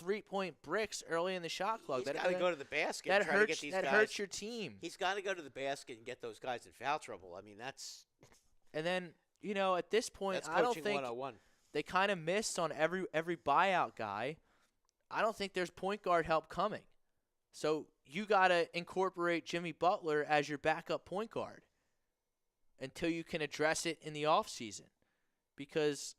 3-point bricks early in the shot clock. He's got to go to the basket and try to get these guys. That hurts your team. He's got to go to the basket and get those guys in foul trouble. I mean, that's. And then, at this point, that's I don't coaching think 101. They kind of missed on every buyout guy. I don't think there's point guard help coming. So you got to incorporate Jimmy Butler as your backup point guard until you can address it in the offseason. Because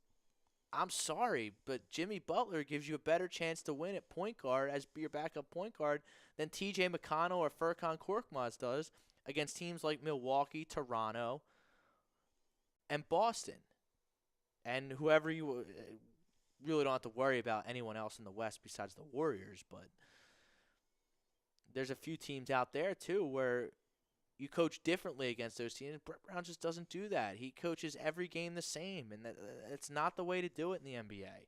I'm sorry, but Jimmy Butler gives you a better chance to win at point guard as your backup point guard than TJ McConnell or Furkan Korkmaz does against teams like Milwaukee, Toronto, and Boston. And whoever you really don't have to worry about anyone else in the West besides the Warriors, but there's a few teams out there too where you coach differently against those teams. Brett Brown just doesn't do that. He coaches every game the same, and it's not the way to do it in the NBA.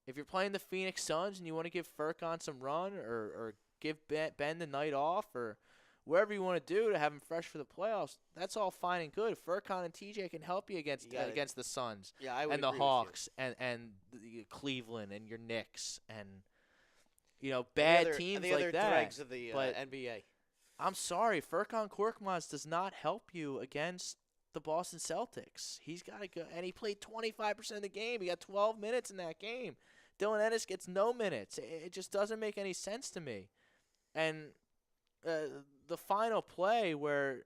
If you're playing the Phoenix Suns and you want to give Furkan some run or give Ben the night off or whatever you want to do to have him fresh for the playoffs, that's all fine and good. Furkan and TJ can help you against the Suns and the Hawks and the Cleveland and your Knicks and bad teams the like other that. dregs of the but NBA. I'm sorry, Furkan Korkmaz does not help you against the Boston Celtics. He's got to go, and he played 25% of the game. He got 12 minutes in that game. Dylan Ennis gets no minutes. It just doesn't make any sense to me. And the final play where,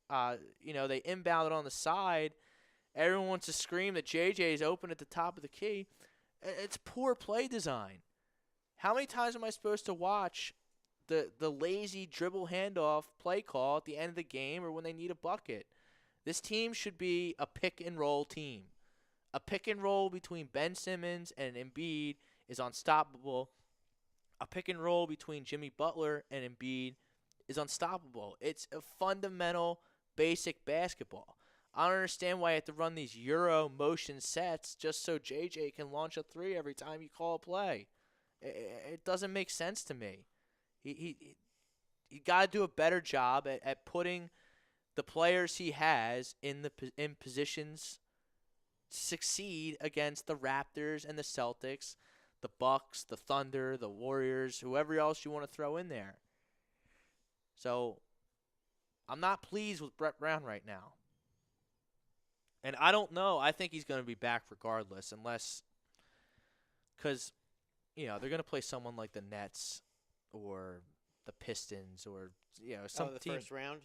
they inbound it on the side, everyone wants to scream that JJ is open at the top of the key. It's poor play design. How many times am I supposed to watch the lazy dribble handoff play call at the end of the game or when they need a bucket? This team should be a pick-and-roll team. A pick-and-roll between Ben Simmons and Embiid is unstoppable. A pick-and-roll between Jimmy Butler and Embiid is unstoppable. It's a fundamental, basic basketball. I don't understand why you have to run these Euro motion sets just so JJ can launch a three every time you call a play. It doesn't make sense to me. You got to do a better job at putting the players he has in positions to succeed against the Raptors and the Celtics, the Bucks, the Thunder, the Warriors, whoever else you want to throw in there. So I'm not pleased with Brett Brown right now. And I don't know. I think he's going to be back regardless unless – because, they're going to play someone like the Nets or the Pistons or, some the team. First round?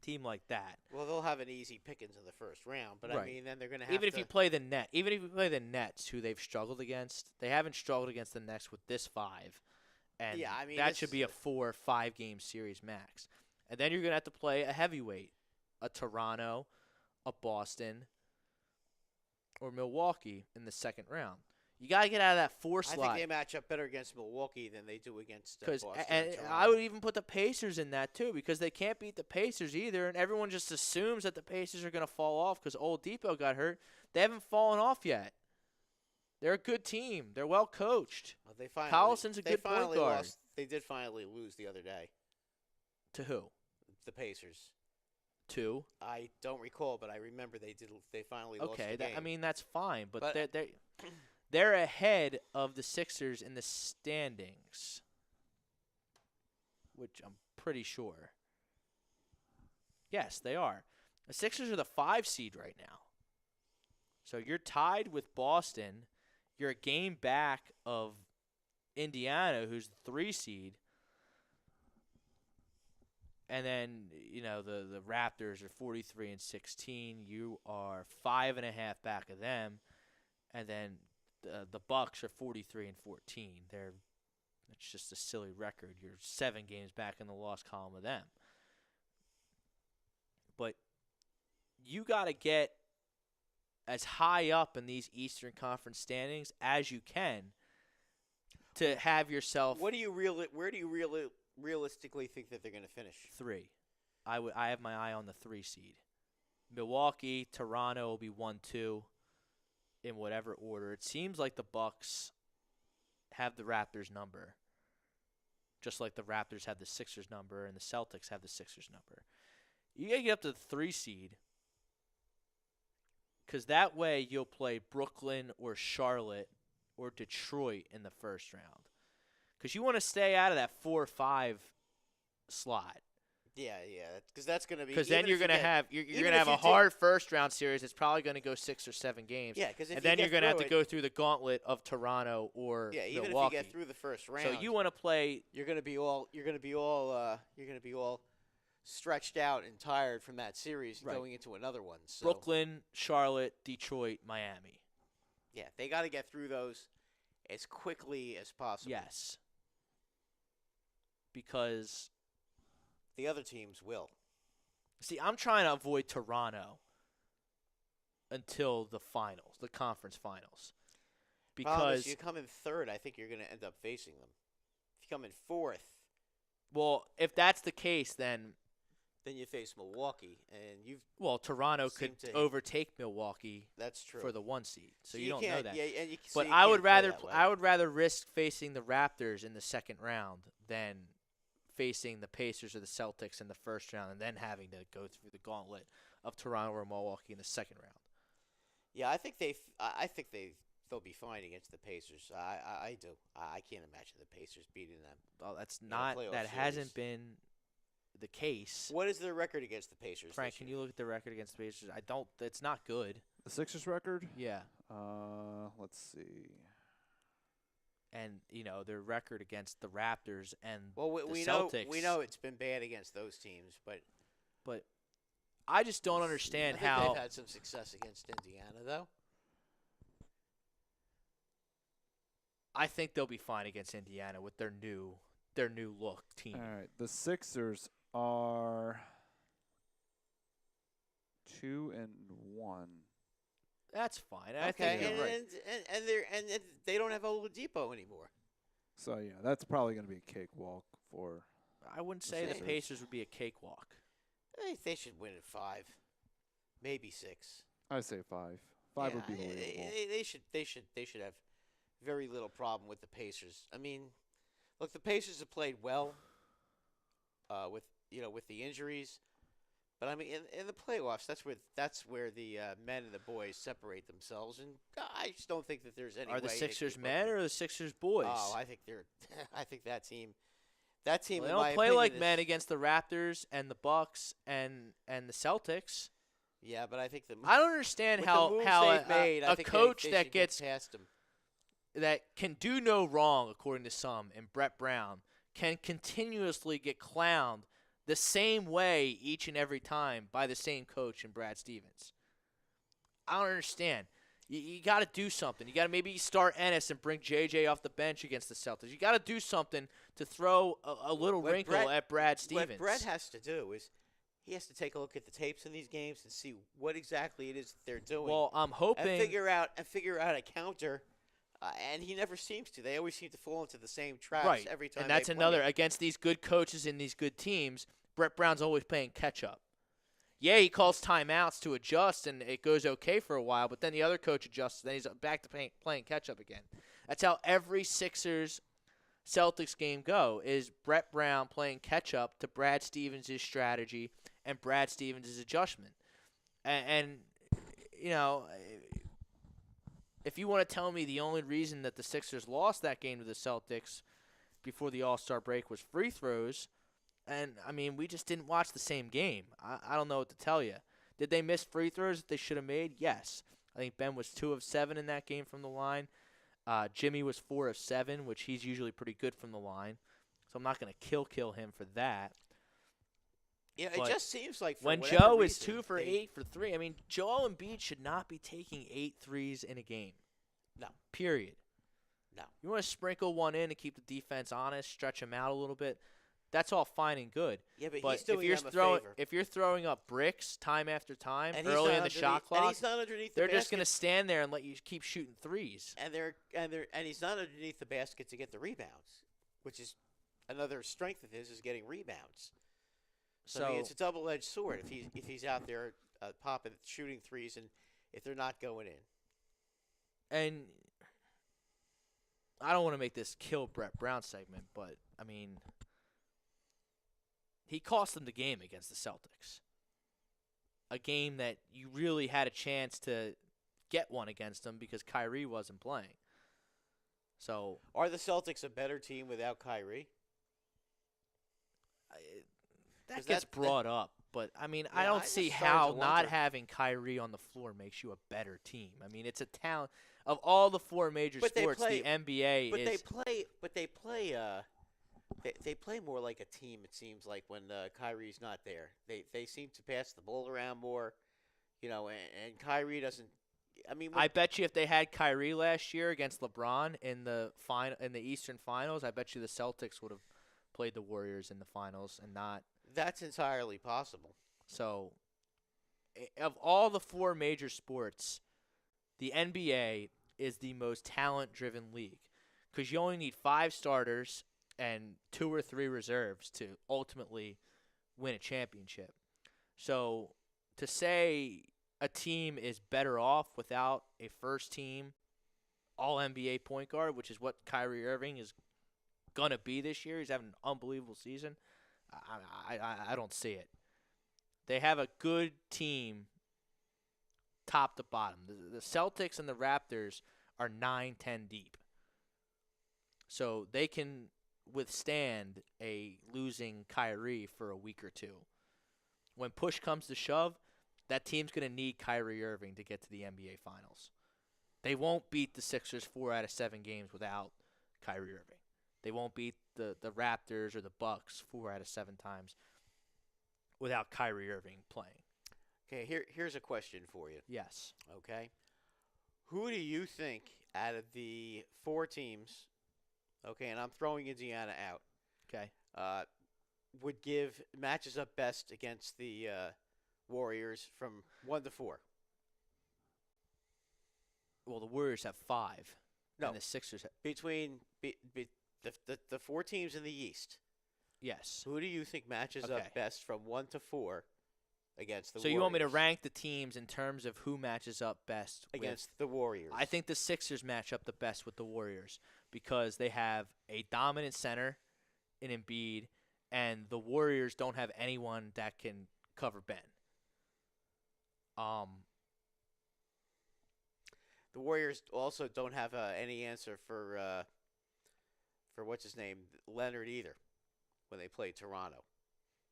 Team like that. Well, they'll have an easy pickings in the first round, but right. I mean, then they're going to have even if you play the Nets, who they've struggled against, they haven't struggled against the Nets with this 5. And that should be a 4 or 5 game series max. And then you're going to have to play a heavyweight, a Toronto, a Boston, or Milwaukee in the second round. You got to get out of that 4 slot. I think they match up better against Milwaukee than they do against Boston. And I would even put the Pacers in that too, because they can't beat the Pacers either, and everyone just assumes that the Pacers are going to fall off because Oladipo got hurt. They haven't fallen off yet. They're a good team. They're well coached. Well, Collison's a good point guard. They did finally lose the other day. To who? The Pacers. To? I don't recall, but I remember they did. They finally lost the game. I mean, that's fine, but they're ahead of the Sixers in the standings. which I'm pretty sure. Yes, they are. The Sixers are the 5 seed right now. So you're tied with Boston. You're a game back of Indiana, who's the 3 seed. And then, the Raptors are 43 and 16. You are 5.5 back of them. And then the Bucks are 43 and 14. It's just a silly record. You're 7 games back in the loss column of them. But you got to get as high up in these Eastern Conference standings as you can to have yourself. Where do you realistically think that they're going to finish? 3. I have my eye on the 3 seed. Milwaukee, Toronto will be 1-2 in whatever order. It seems like the Bucks have the Raptors number, just like the Raptors have the Sixers number and the Celtics have the Sixers number. You got to get up to the 3 seed, because that way you'll play Brooklyn or Charlotte or Detroit in the first round. Because you want to stay out of that 4 or 5 slot. Yeah, because that's going to be. Because then you're going to have a hard first round series. It's probably going to go 6 or 7 games. Yeah, because and then you're going to have to go through the gauntlet of Toronto or even Milwaukee. if you get through the first round. So you want to play. You're going to be all stretched out and tired from that series going into another one. So. Brooklyn, Charlotte, Detroit, Miami. Yeah, they got to get through those as quickly as possible. Yes. Because the other teams will. See, I'm trying to avoid Toronto until the finals, the conference finals. Because if you come in 3rd, I think you're going to end up facing them. If you come in 4th. Well, if that's the case, then you face Milwaukee, and Toronto could overtake Milwaukee. That's true. For the 1 seed, so you don't can't, know that. Yeah, and but I would rather risk facing the Raptors in the second round than facing the Pacers or the Celtics in the first round, and then having to go through the gauntlet of Toronto or Milwaukee in the second round. Yeah, I think they'll be fine against the Pacers. I do. I can't imagine the Pacers beating them. Oh, that's not. That hasn't been the case. What is their record against the Pacers? Frank, can you look at the record against the Pacers? It's not good. The Sixers record? Yeah. Let's see. And their record against the Raptors and we Celtics. We know it's been bad against those teams, but I just don't understand I think how they've had some success against Indiana, though. I think they'll be fine against Indiana with their new look team. All right, the Sixers are 2-1. That's fine. Okay, I think you're right. and they don't have Oladipo anymore. So yeah, that's probably going to be a cakewalk for. I wouldn't say the Pacers would be a cakewalk. They should win at 5, maybe 6. I say 5. 5 would be believable. They should have very little problem with the Pacers. I mean, look, the Pacers have played well with the injuries, but I mean in the playoffs, that's where the men and the boys separate themselves, and I just don't think that there's any. Are the Sixers men or the Sixers boys? Oh, I think they're. I think that team. That team. Well, they don't play like men against the Raptors and the Bucks and the Celtics. Yeah, but I think I don't understand how a coach that gets past them, that can do no wrong, according to some, and Brett Brown can continuously get clowned the same way each and every time by the same coach and Brad Stevens. I don't understand. You got to do something. You got to maybe start Ennis and bring JJ off the bench against the Celtics. You got to do something to throw a little wrinkle at Brad Stevens. What Brett has to do is he has to take a look at the tapes in these games and see what exactly it is that they're doing. Well, I'm hoping and figure out a counter. And he never seems to. They always seem to fall into the same traps every time. And that's another against these good coaches and these good teams. Brett Brown's always playing catch up. Yeah, he calls timeouts to adjust, and it goes okay for a while. But then the other coach adjusts, and then he's back to playing catch up again. That's how every Sixers Celtics game go. Is Brett Brown playing catch up to Brad Stevens' strategy and Brad Stevens' adjustment. And if you want to tell me the only reason that the Sixers lost that game to the Celtics before the All-Star break was free throws, And, I mean, we just didn't watch the same game. I don't know what to tell you. Did they miss free throws that they should have made? Yes. I think Ben was 2 of 7 in that game from the line. Jimmy was 4 of 7, which he's usually pretty good from the line. So I'm not going to kill him for that. Yeah, But it just seems like for when whatever Joe is reason, 2 for 8 for 3, I mean, Joel Embiid should not be taking 8 threes in a game. No. Period. No. You want to sprinkle one in to keep the defense honest, stretch them out a little bit. That's all fine and good. Yeah, but he's But doing them a favor. if you're throwing up bricks time after time And he's early not in the shot underneath- and clock, he's not underneath the they're just going to basket. stand there and let you keep shooting threes. And he's not underneath the basket to get the rebounds, which is another strength of his is getting rebounds. So I mean, it's a double-edged sword if he's out there popping, shooting threes, and if they're not going in. And I don't want to make this kill Brett Brown segment, but I mean, he cost them the game against the Celtics. A game that you really had a chance to get one against them because Kyrie wasn't playing. So Are the Celtics a better team without Kyrie? that 'Cause gets that- brought up, but I mean, I Yeah, don't I see just started how to not wonder. having Kyrie on the floor makes you a better team. I mean, it's a talent of all the 4 major But they sports. play- The NBA But is they play more like a team. It seems like when Kyrie's not there, they seem to pass the ball around more, and Kyrie doesn't. I mean, I bet you if they had Kyrie last year against LeBron in the Eastern Finals, I bet you the Celtics would have played the Warriors in the finals and not. that's entirely possible. So, of all the 4 major sports, the NBA is the most talent-driven league because you only need 5 starters and 2 or 3 reserves to ultimately win a championship. So, to say a team is better off without a first-team All-NBA point guard, which is what Kyrie Irving is going to be this year, he's having an unbelievable season, I don't see it. They have a good team top to bottom. The Celtics and the Raptors are 9-10 deep. So they can withstand a losing Kyrie for a week or two. When push comes to shove, that team's going to need Kyrie Irving to get to the NBA Finals. They won't beat the Sixers 4 out of 7 games without Kyrie Irving. They won't beat the Raptors or the Bucks 4 out of 7 times without Kyrie Irving playing. Okay, here's a question for you. Yes. Okay, who do you think out of the 4 teams? Okay, and I'm throwing Indiana out. Okay. Would give matches up best against the Warriors from 1 to 4. Well, the Warriors have 5. No. And the Sixers have, Between the 4 teams in the East, yes. who do you think matches Okay. up best from 1 to 4 against the So Warriors? you want me to rank the teams in terms of who matches up best against the Warriors? I think the Sixers match up the best with the Warriors because they have a dominant center in Embiid, and the Warriors don't have anyone that can cover Ben. The Warriors also don't have any answer for what's his name, Leonard, either, when they play Toronto.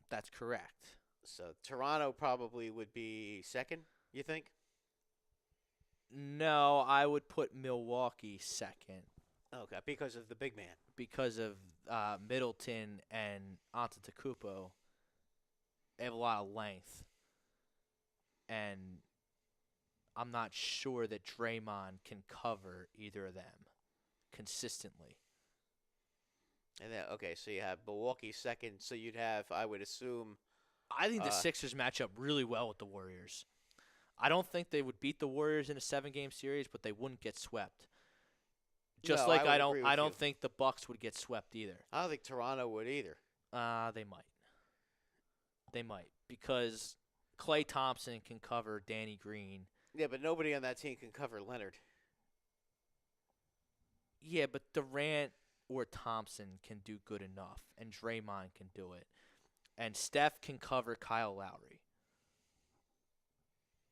That's correct. So Toronto probably would be second, you think? No, I would put Milwaukee second Okay, because of the big man. because of Middleton and Antetokounmpo. They have a lot of length, and I'm not sure that Draymond can cover either of them consistently. And then so you have Milwaukee second. So you'd have, I would assume, I think the Sixers match up really well with the Warriors. I don't think they would beat the Warriors in a 7-game series, but they wouldn't get swept. Just No, like I would I agree with don't you. think the Bucks would get swept either. I don't think Toronto would either. They might. They might because Klay Thompson can cover Danny Green. Yeah, but nobody on that team can cover Leonard. Yeah, but Durant or Thompson can do good enough, and Draymond can do it. And Steph can cover Kyle Lowry.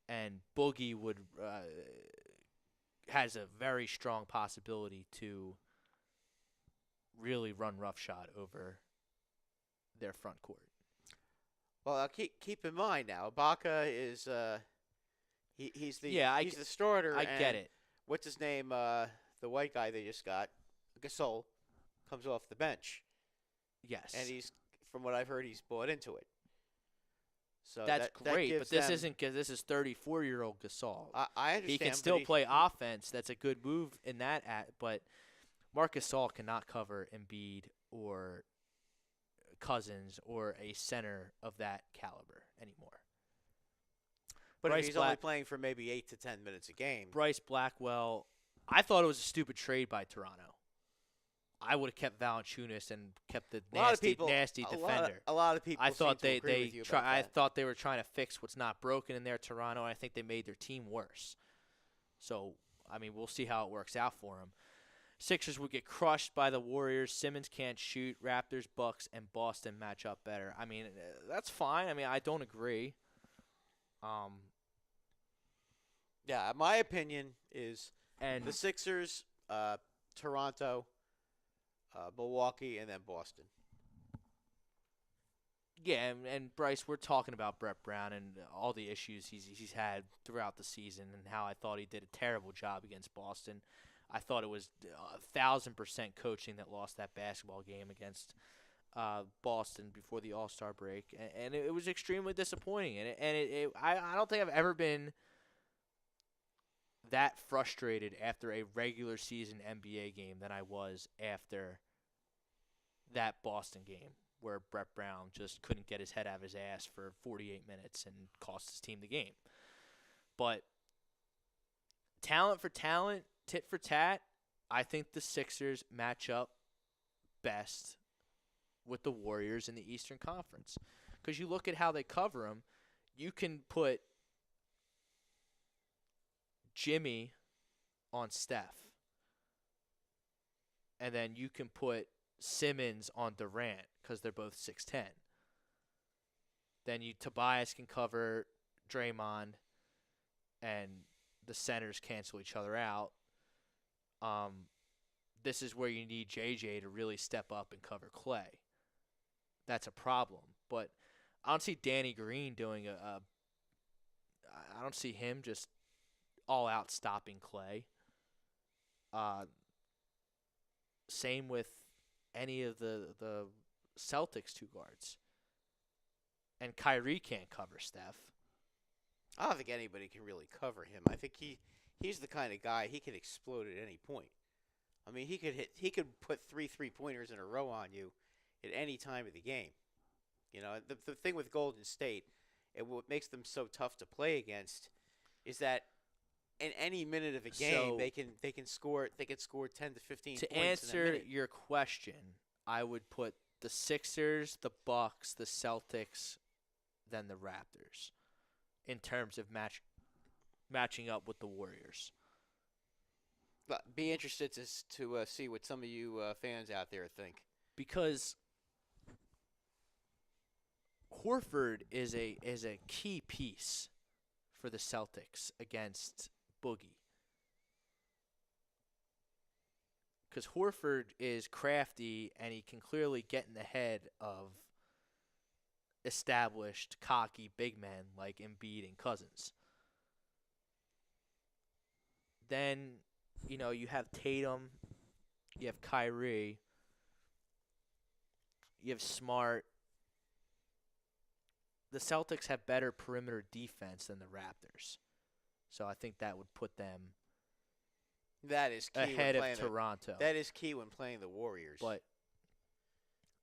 And Boogie would has a very strong possibility to really run roughshod over their front court. Well, keep in mind now, Ibaka is he's the Yeah, the starter. I get it. What's his name? The white guy they just got, Gasol, comes off the bench, Yes. and from what I've heard, he's bought into it. So That's that great, gives but this them- isn't because this is 34-year-old Gasol. I understand. He can but still play offense. That's a good move in that. But Marc Gasol cannot cover Embiid or Cousins or a center of that caliber anymore. But Bryce if he's only Black- playing for maybe 8 to 10 minutes a game. Bryce Blackwell, I thought it was a stupid trade by Toronto. I would have kept Valanciunas and kept the nasty defender. A lot of people. I thought seem to agree with you about I that. thought they were trying to fix what's not broken in there, Toronto. And I think they made their team worse. So, I mean, we'll see how it works out for them. Sixers would get crushed by the Warriors. Simmons can't shoot. Raptors, Bucks, and Boston match up better. I mean, that's fine. I mean, I don't agree. Yeah, my opinion is And the Sixers, Toronto, Milwaukee, and then Boston. yeah, and Bryce, we're talking about Brett Brown and all the issues he's had throughout the season, and how I thought he did a terrible job against Boston. I thought it was 1,000% coaching that lost that basketball game against Boston before the All-Star break, and it was extremely disappointing. I don't think I've ever been that frustrated after a regular season NBA game than I was after that Boston game, where Brett Brown just couldn't get his head out of his ass for 48 minutes and cost his team the game. But talent for talent, tit for tat, I think the Sixers match up best with the Warriors in the Eastern Conference. Because you look at how they cover them, you can put Jimmy on Steph, and then you can put Simmons on Durant because they're both 6'10". Then Tobias can cover Draymond, and the centers cancel each other out. This is where you need JJ to really step up and cover Clay. That's a problem. But I don't see Danny Green doing I don't see him just all out stopping Clay. Same with any of the Celtics 2 guards. And Kyrie can't cover Steph. I don't think anybody can really cover him. I think he's the kind of guy, he can explode at any point. I mean, he could put 3 3-pointers in a row on you at any time of the game. You know, the thing with Golden State, and what makes them so tough to play against, is that in any minute of a game, they can score 10 to 15 to points in a answer minute. your question, I would put the Sixers, the Bucks, the Celtics, then the Raptors in terms of matching up with the Warriors. But be interested to see what some of you fans out there think. Because Horford is a key piece for the Celtics against Boogie. Because Horford is crafty and he can clearly get in the head of established, cocky big men like Embiid and Cousins. Then, you have Tatum, you have Kyrie, you have Smart. The Celtics have better perimeter defense than the Raptors. So I think that would put them That is key ahead when of playing Toronto. That is key when playing the Warriors. But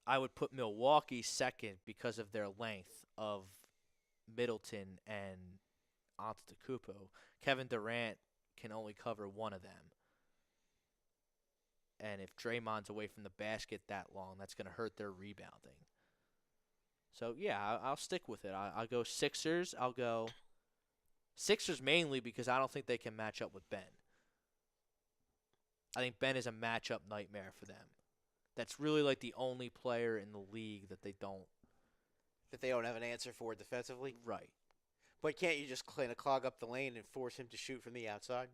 I would put Milwaukee second because of their length of Middleton and Antetokounmpo. Kevin Durant can only cover one of them. And if Draymond's away from the basket that long, that's going to hurt their rebounding. So, yeah, I'll stick with it. I'll go Sixers. I'll go Sixers mainly because I don't think they can match up with Ben. I think Ben is a matchup nightmare for them. That's really like the only player in the league that they don't have an answer for defensively. Right. But can't you just kind of clog up the lane and force him to shoot from the outside?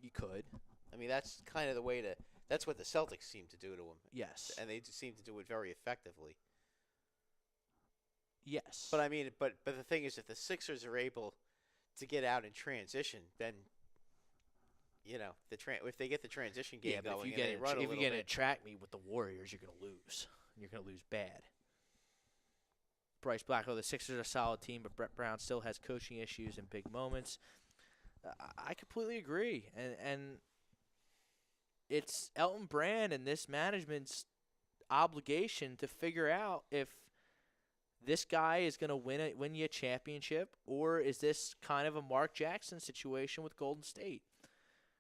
You could. I mean, that's kind of the way to. That's what the Celtics seem to do to him. Yes. And they seem to do it very effectively. Yes. But I mean, but the thing is, if the Sixers are able to get out in transition, then if they get the transition game but going, if you and they run a get little in a bit. track meet with the Warriors, you're gonna lose. You're gonna lose bad. Bryce Blacklow, the Sixers are a solid team, but Brett Brown still has coaching issues in big moments. I completely agree, and it's Elton Brand and this management's obligation to figure out if this guy is going to win you a championship, or is this kind of a Mark Jackson situation with Golden State?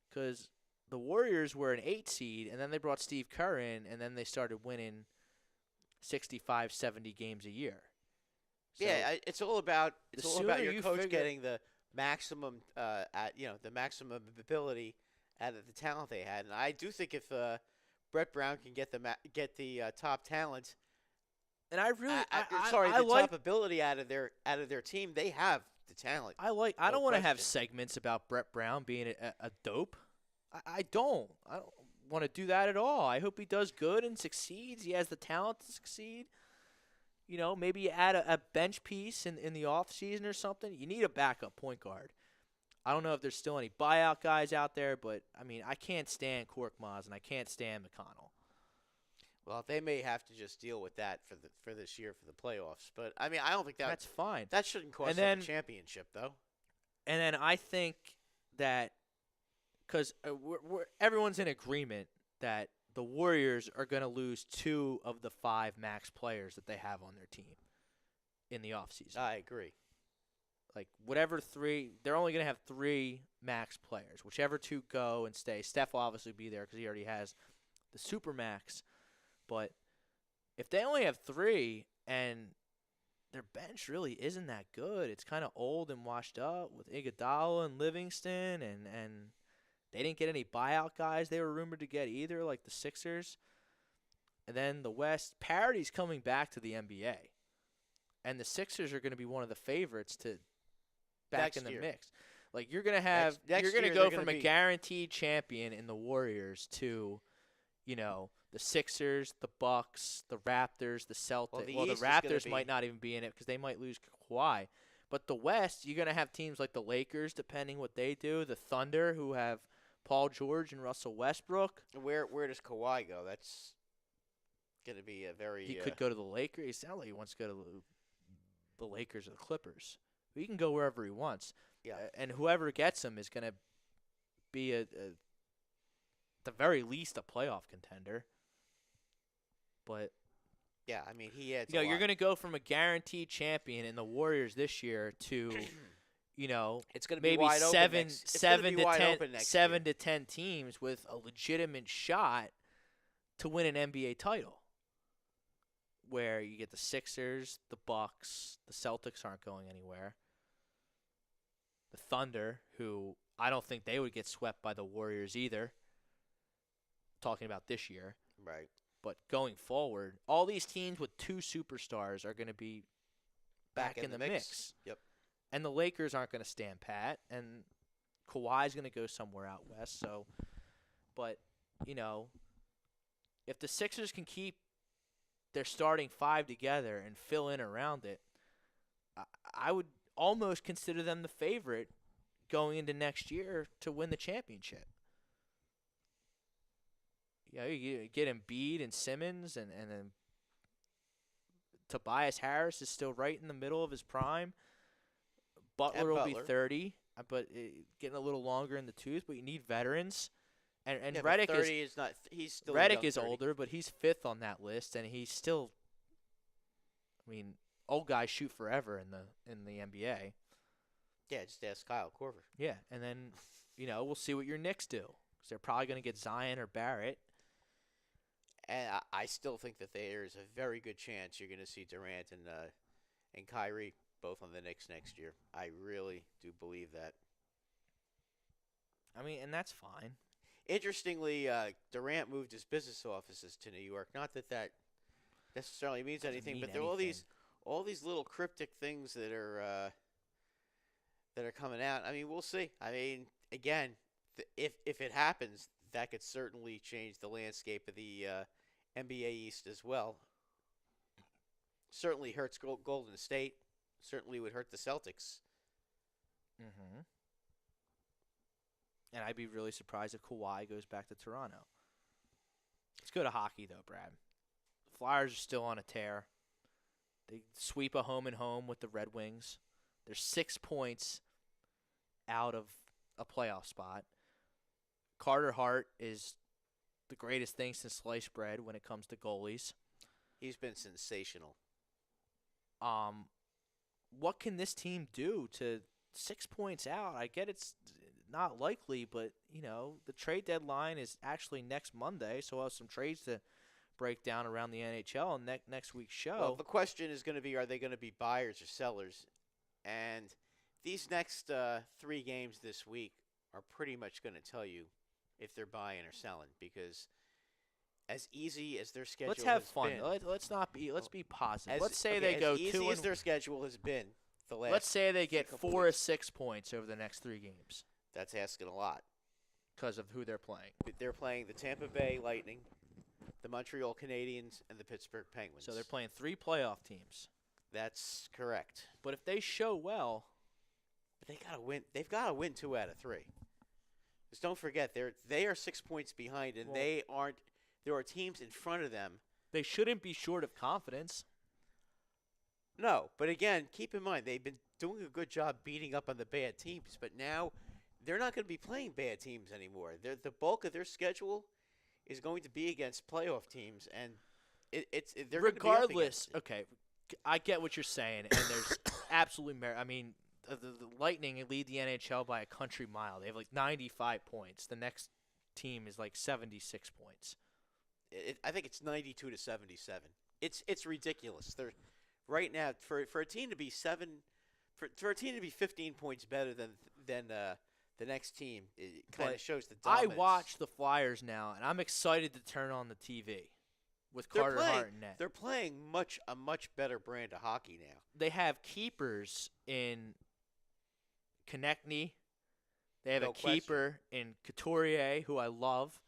Because the Warriors were an 8 seed, and then they brought Steve Kerr in, and then they started winning 65, 70 games a year. So It's all about your you coach figure- getting the maximum the maximum ability out of the talent they had, and I do think if Brett Brown can get the top talent. And I really, top ability out of their team. They have the talent. I don't want to have segments about Brett Brown being a dope. I don't want to do that at all. I hope he does good and succeeds. He has the talent to succeed. Maybe you add a bench piece in the offseason or something. You need a backup point guard. I don't know if there's still any buyout guys out there, but, I mean, I can't stand Korkmaz and I can't stand McConnell. Well, they may have to just deal with that for this year for the playoffs. But I mean, I don't think that's fine. That shouldn't cost them a championship, though. And then I think that because everyone's in agreement that the Warriors are going to lose 2 of the 5 max players that they have on their team in the offseason. I agree. Like whatever 3, they're only going to have 3 max players. Whichever 2 go and stay. Steph will obviously be there because he already has the super max. But if they only have 3 and their bench really isn't that good, it's kind of old and washed up with Iguodala and Livingston, and they didn't get any buyout guys they were rumored to get either, like the Sixers. And then the West, parity's coming back to the NBA. And the Sixers are going to be one of the favorites to back in the mix. Like you're going to have you're going to go from a guaranteed champion in the Warriors to, the Sixers, the Bucks, the Raptors, the Celtics. Well, the Raptors might not even be in it because they might lose Kawhi. But the West, you're going to have teams like the Lakers, depending what they do. The Thunder, who have Paul George and Russell Westbrook. Where does Kawhi go? That's going to be a very. He could go to the Lakers. He sounds like he wants to go to the Lakers or the Clippers. He can go wherever he wants. Yeah. And whoever gets him is going to be at the very least a playoff contender. But yeah, I mean he had. You're going to go from a guaranteed champion in the Warriors this year to, it's going to maybe be wide open 7 to 10 teams with a legitimate shot to win an NBA title. Where you get the Sixers, the Bucks, the Celtics aren't going anywhere. The Thunder, who I don't think they would get swept by the Warriors either. Talking about this year. Right. But going forward, all these teams with 2 superstars are going to be back in the mix. Yep. And the Lakers aren't going to stand pat, and Kawhi's going to go somewhere out west. So, but, if the Sixers can keep their starting 5 together and fill in around it, I would almost consider them the favorite going into next year to win the championship. You get Embiid and Simmons, and then Tobias Harris is still right in the middle of his prime. Butler will be 30, but getting a little longer in the tooth. But you need veterans, and Redick is not. He's still Redick is older, but he's 5th on that list, and he's still. I mean, old guys shoot forever in the NBA. Yeah, just ask Kyle Korver. Yeah, and then we'll see what your Knicks do because they're probably going to get Zion or Barrett. And I still think that there's a very good chance you're going to see Durant and Kyrie both on the Knicks next year. I really do believe that. I mean, and that's fine. Interestingly, Durant moved his business offices to New York. Not that necessarily means anything, but there are all these little cryptic things that are coming out. I mean, we'll see. I mean, again, if it happens, that could certainly change the landscape of the NBA East as well. certainly hurts Golden State. Certainly would hurt the Celtics. Mm-hmm. And I'd be really surprised if Kawhi goes back to Toronto. Let's go to hockey, though, Brad. The Flyers are still on a tear. They sweep a home and home with the Red Wings. They're 6 points out of a playoff spot. Carter Hart is the greatest thing since sliced bread when it comes to goalies. He's been sensational. What can this team do to 6 points out? I get it's not likely, but, the trade deadline is actually next Monday, so we'll have some trades to break down around the NHL in next week's show. Well, the question is going to be, are they going to be buyers or sellers? And these next 3 games this week are pretty much going to tell you if they're buying or selling, because as easy as their schedule Let's have has fun. been, Let's be positive. as- Let's say okay, they go as easy 2 as and their schedule has been the last. let's say they get couple 4 or weeks. 6 points over the next 3 games That's asking a lot. because of who they're playing. They're playing the Tampa Bay Lightning, the Montreal Canadiens, and the Pittsburgh Penguins. So they're playing 3 playoff teams. That's correct. But if they show well, But they gotta win. They've got to win 2 out of 3. Just don't forget they are 6 points behind, and Well- they aren't. There are teams in front of them. they shouldn't be short of confidence. No, but again, keep in mind they've been doing a good job beating up on the bad teams, but now they're not going to be playing bad teams anymore. The bulk of their schedule is going to be against playoff teams, and they're gonna be up Regardless, against it. okay, I get what you're saying, and there's absolutely merit. I mean, the Lightning lead the NHL by a country mile. They have like 95 points. The next team is like 76 points. I think it's 92 to 77. It's ridiculous. They're right now for a team to be for a team to be 15 points better than the next team. It kind But of shows the I dominance. watch the Flyers now, and I'm excited to turn on the TV with They're Carter playing, Hart in net. They're playing a much better brand of hockey now. They have keepers in Konechny. They have No a keeper in Couturier, who I love.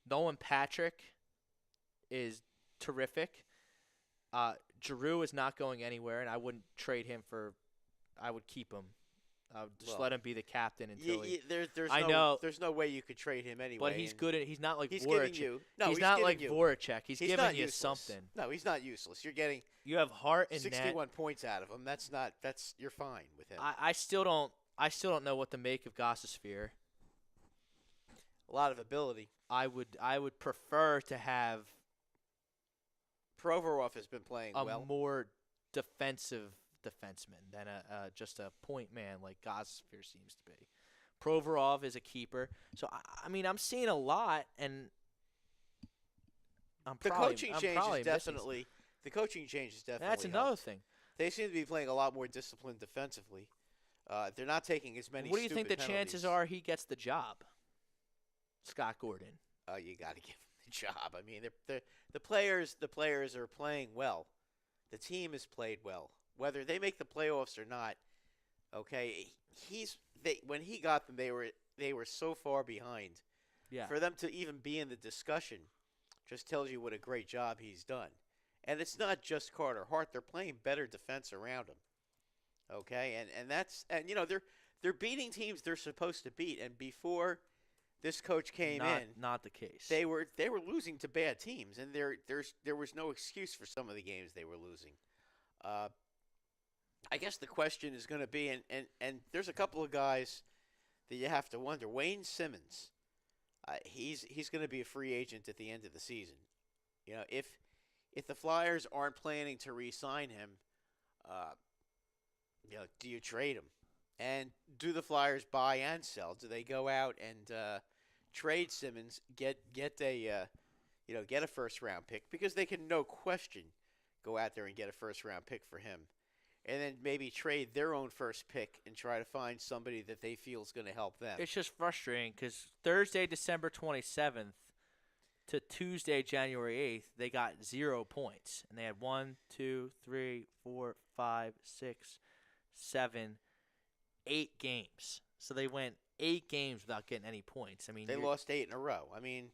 Nolan Patrick is terrific. Giroux is not going anywhere, and I wouldn't trade him for. I would keep him. I would just Well, let him be the captain until he. There's I no, know. There's no way you could trade him anyway. But he's and good at. He's not like He's Voracek. giving you. No, he's he's not giving like you. Voracek. He's giving not you useless. something. No, he's not useless. You're getting You have Hart in net. 61 points out of him. You're fine with him. I still don't. I still don't know what to make of Gossasphere. A lot of ability. I would prefer to have Provorov has been playing a well. more defensive defenseman than just a point man like Gossasphere seems to be. Provorov is a keeper, so I mean I'm seeing a lot, and The coaching change is missing definitely. The coaching change is definitely. That's another helped. thing. They seem to be playing a lot more disciplined defensively. They're not taking as many. What do you think the stupid chances penalties. are he gets the job? Scott Gordon. You got to give him the job. I mean, the players are playing well. The team has played well, whether they make the playoffs or not. Okay, when he got them, they were so far behind. Yeah. For them to even be in the discussion, just tells you what a great job he's done. And it's not just Carter Hart; they're playing better defense around him. Okay, and they're beating teams they're supposed to beat. And before this coach came in, not the case. they were losing to bad teams, and there was no excuse for some of the games they were losing. I guess the question is going to be, and there's a couple of guys that you have to wonder. Wayne Simmons, he's going to be a free agent at the end of the season. You know, if the Flyers aren't planning to re-sign him, do you trade him? And do the Flyers buy and sell? Do they go out and trade Simmons, get a first round pick, because they can no question go out there and get a first round pick for him, and then maybe trade their own first pick and try to find somebody that they feel is going to help them. It's just frustrating because Thursday, December 27th to Tuesday, January 8th, they got 0 points, and they had 1, 2, 3, 4, 5, 6, 7, 8 games. So they went 8 games without getting any points. I mean, They lost 8 in a row. I mean,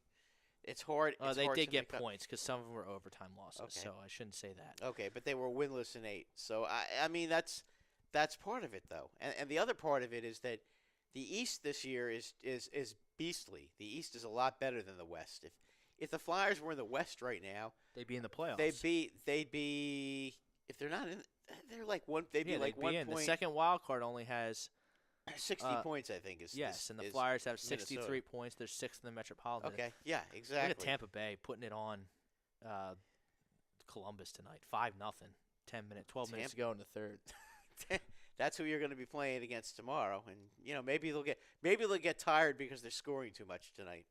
It's hard. It's They hard did to get make up. points because some of them were overtime losses, Okay. so I shouldn't say that. Okay, but they were winless in 8. So I mean that's part of it though, and the other part of it is that the East this year is beastly. The East is a lot better than the West. If the Flyers were in the West right now, They'd be in the playoffs. they'd be if they're not in, they're like one. They'd be like they'd 1 be in. point. The second wild card only has 60 points, I think. and the is Flyers have 63 Minnesota. points. They're 6th in the Metropolitan. Okay, yeah, exactly. Look at Tampa Bay putting it on Columbus tonight, 5-0. 12 minutes to go in the third. That's who you're going to be playing against tomorrow, and maybe they'll get tired because they're scoring too much tonight.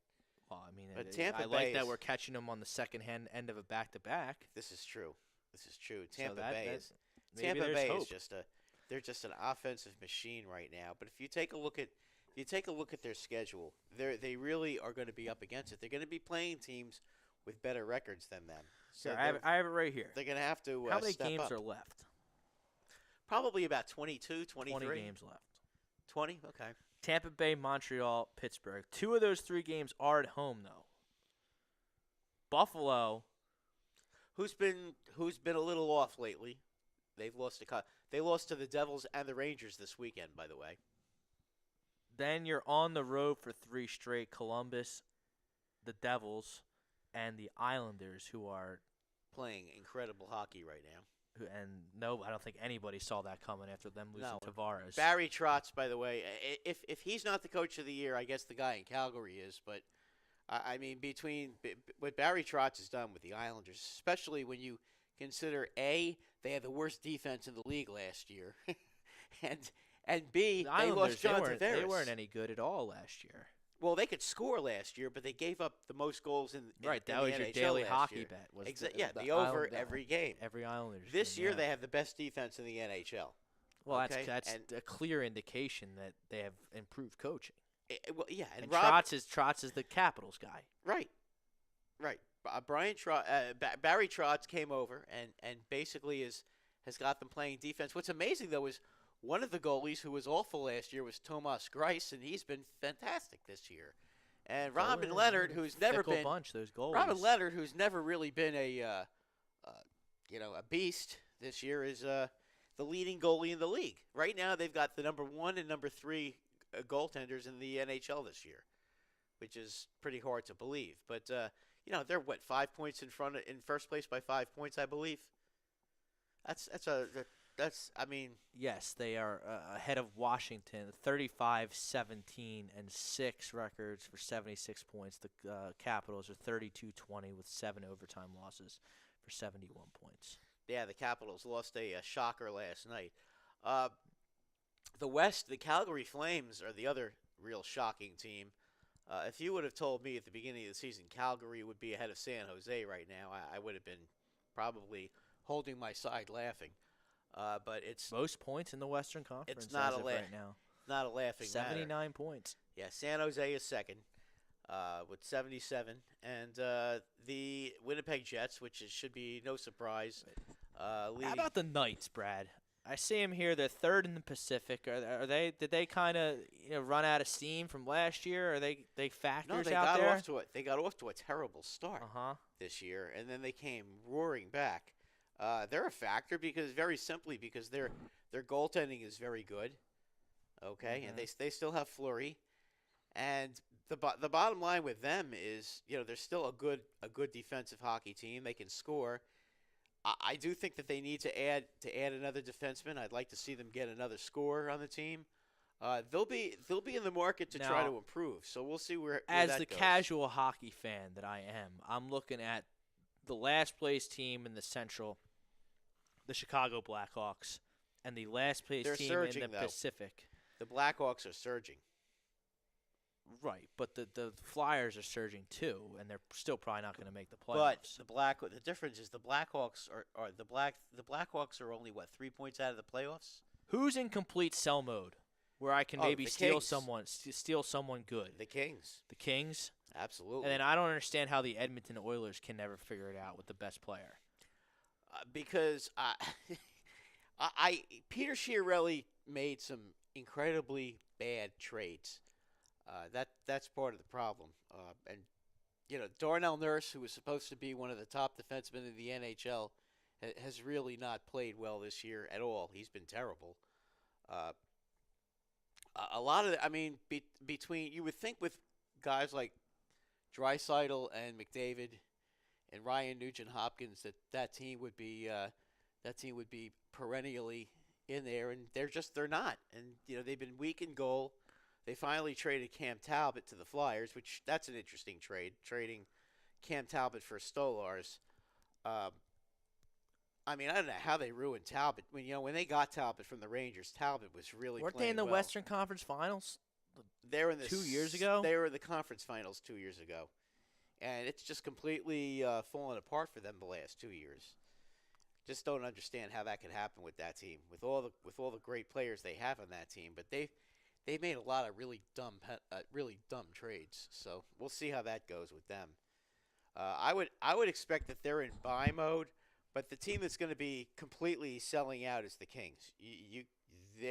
Well, I mean, But Tampa I like Bay that is- we're catching them on the second end of a back-to-back. This is true. So Tampa Bay is maybe Tampa there's Bay hope. is they're just an offensive machine right now. But if you take a look at their schedule, they really are going to be up against it. They're going to be playing teams with better records than them. So Here, I have it right here. they're going to have to How many step games up. are left? Probably about 22, 23. 20 games left. 20? Okay. Tampa Bay, Montreal, Pittsburgh. 2 of those 3 games are at home, though. Buffalo. Who's been a little off lately? They lost to the Devils and the Rangers this weekend, by the way. Then you're on the road for 3 straight. Columbus, the Devils, and the Islanders, who are Playing incredible hockey right now. I don't think anybody saw that coming after them losing No. Tavares. Barry Trotz, by the way, if he's not the coach of the year, I guess the guy in Calgary is. But I mean, between what Barry Trotz has done with the Islanders, especially when you consider A, they had the worst defense in the league last year, and B, The they Islanders, lost John Tavares. they weren't any good at all last year. Well, they could score last year, but they gave up the most goals in Right, in that the was your NHL daily last hockey year. bet. Was The over Island- every game. Every Islanders. This game, year, yeah. they have the best defense in the NHL. Well, okay, that's and- a clear indication that they have improved coaching. Well, yeah, And Rob, Trotz is the Capitals guy. right. Barry Trotz came over and basically has got them playing defense. What's amazing though is one of the goalies who was awful last year was Tomas Greiss, and he's been fantastic this year. And Robin Leonard, who's never Fickle been bunch, those goalies. Robin Leonard, who's never really been a beast this year, is the leading goalie in the league. Right now, they've got the number 1 and number 3 goaltenders in the NHL this year, which is pretty hard to believe. But they're 5 points in first place by 5 points, I believe. Yes, they are ahead of Washington, 35-17 and 6 records for 76 points. The Capitals are 32-20 with 7 overtime losses for 71 points. Yeah, the Capitals lost a shocker last night. The West, the Calgary Flames are the other real shocking team. If you would have told me at the beginning of the season Calgary would be ahead of San Jose right now, I would have been probably holding my side laughing. But it's Most points in the Western Conference It's not as a of la- right now. not a laughing matter. 79 points. Yeah, San Jose is second with 77, and the Winnipeg Jets, which should be no surprise, leading. How about the Knights, Brad? I see them here. They're 3rd in the Pacific. Are they? Did they kind of run out of steam from last year? Are they factors No, they out got there? off to a terrible start this year, and then they came roaring back. They're a factor because their goaltending is very good. Okay, and they still have Fleury, and the bottom line with them is they're still a good defensive hockey team. They can score. I do think that they need to add another defenseman. I'd like to see them get another scorer on the team. They'll be in the market to try Now, to improve. So we'll see where As that the goes. casual hockey fan that I am, I'm looking at the last place team in the Central, the Chicago Blackhawks, and the last place They're team surging, in the though. Pacific. The Blackhawks are surging. Right, but the Flyers are surging too, and they're still probably not going to make the But playoffs. the difference is the Blackhawks the Blackhawks are only 3 points out of the playoffs. Who's in complete sell mode, where I can Oh, maybe the steal Kings. someone good? The Kings, The Kings, absolutely. and then I don't understand how the Edmonton Oilers can never figure it out with the best player. Because Peter Chiarelli made some incredibly bad trades. That's part of the problem. And Darnell Nurse, who was supposed to be one of the top defensemen in the NHL, has really not played well this year at all. He's been terrible. A lot of, between, you would think with guys like Draisaitl and McDavid and Ryan Nugent-Hopkins that team would be perennially in there, and they're not. And they've been weak in goal. They finally traded Cam Talbot to the Flyers, which that's an interesting trade, trading Cam Talbot for Stolarz. I don't know how they ruined Talbot. When they got Talbot from the Rangers, Talbot was really Weren't they playing in the well. Western Conference Finals? They were in the 2 years ago? They were in the conference finals 2 years ago. And it's just completely fallen apart for them the last 2 years. Just don't understand how that could happen with that team, with all the great players they have on that team. But they made a lot of really dumb trades. So we'll see how that goes with them. I would expect that they're in buy mode, but the team that's going to be completely selling out is the Kings.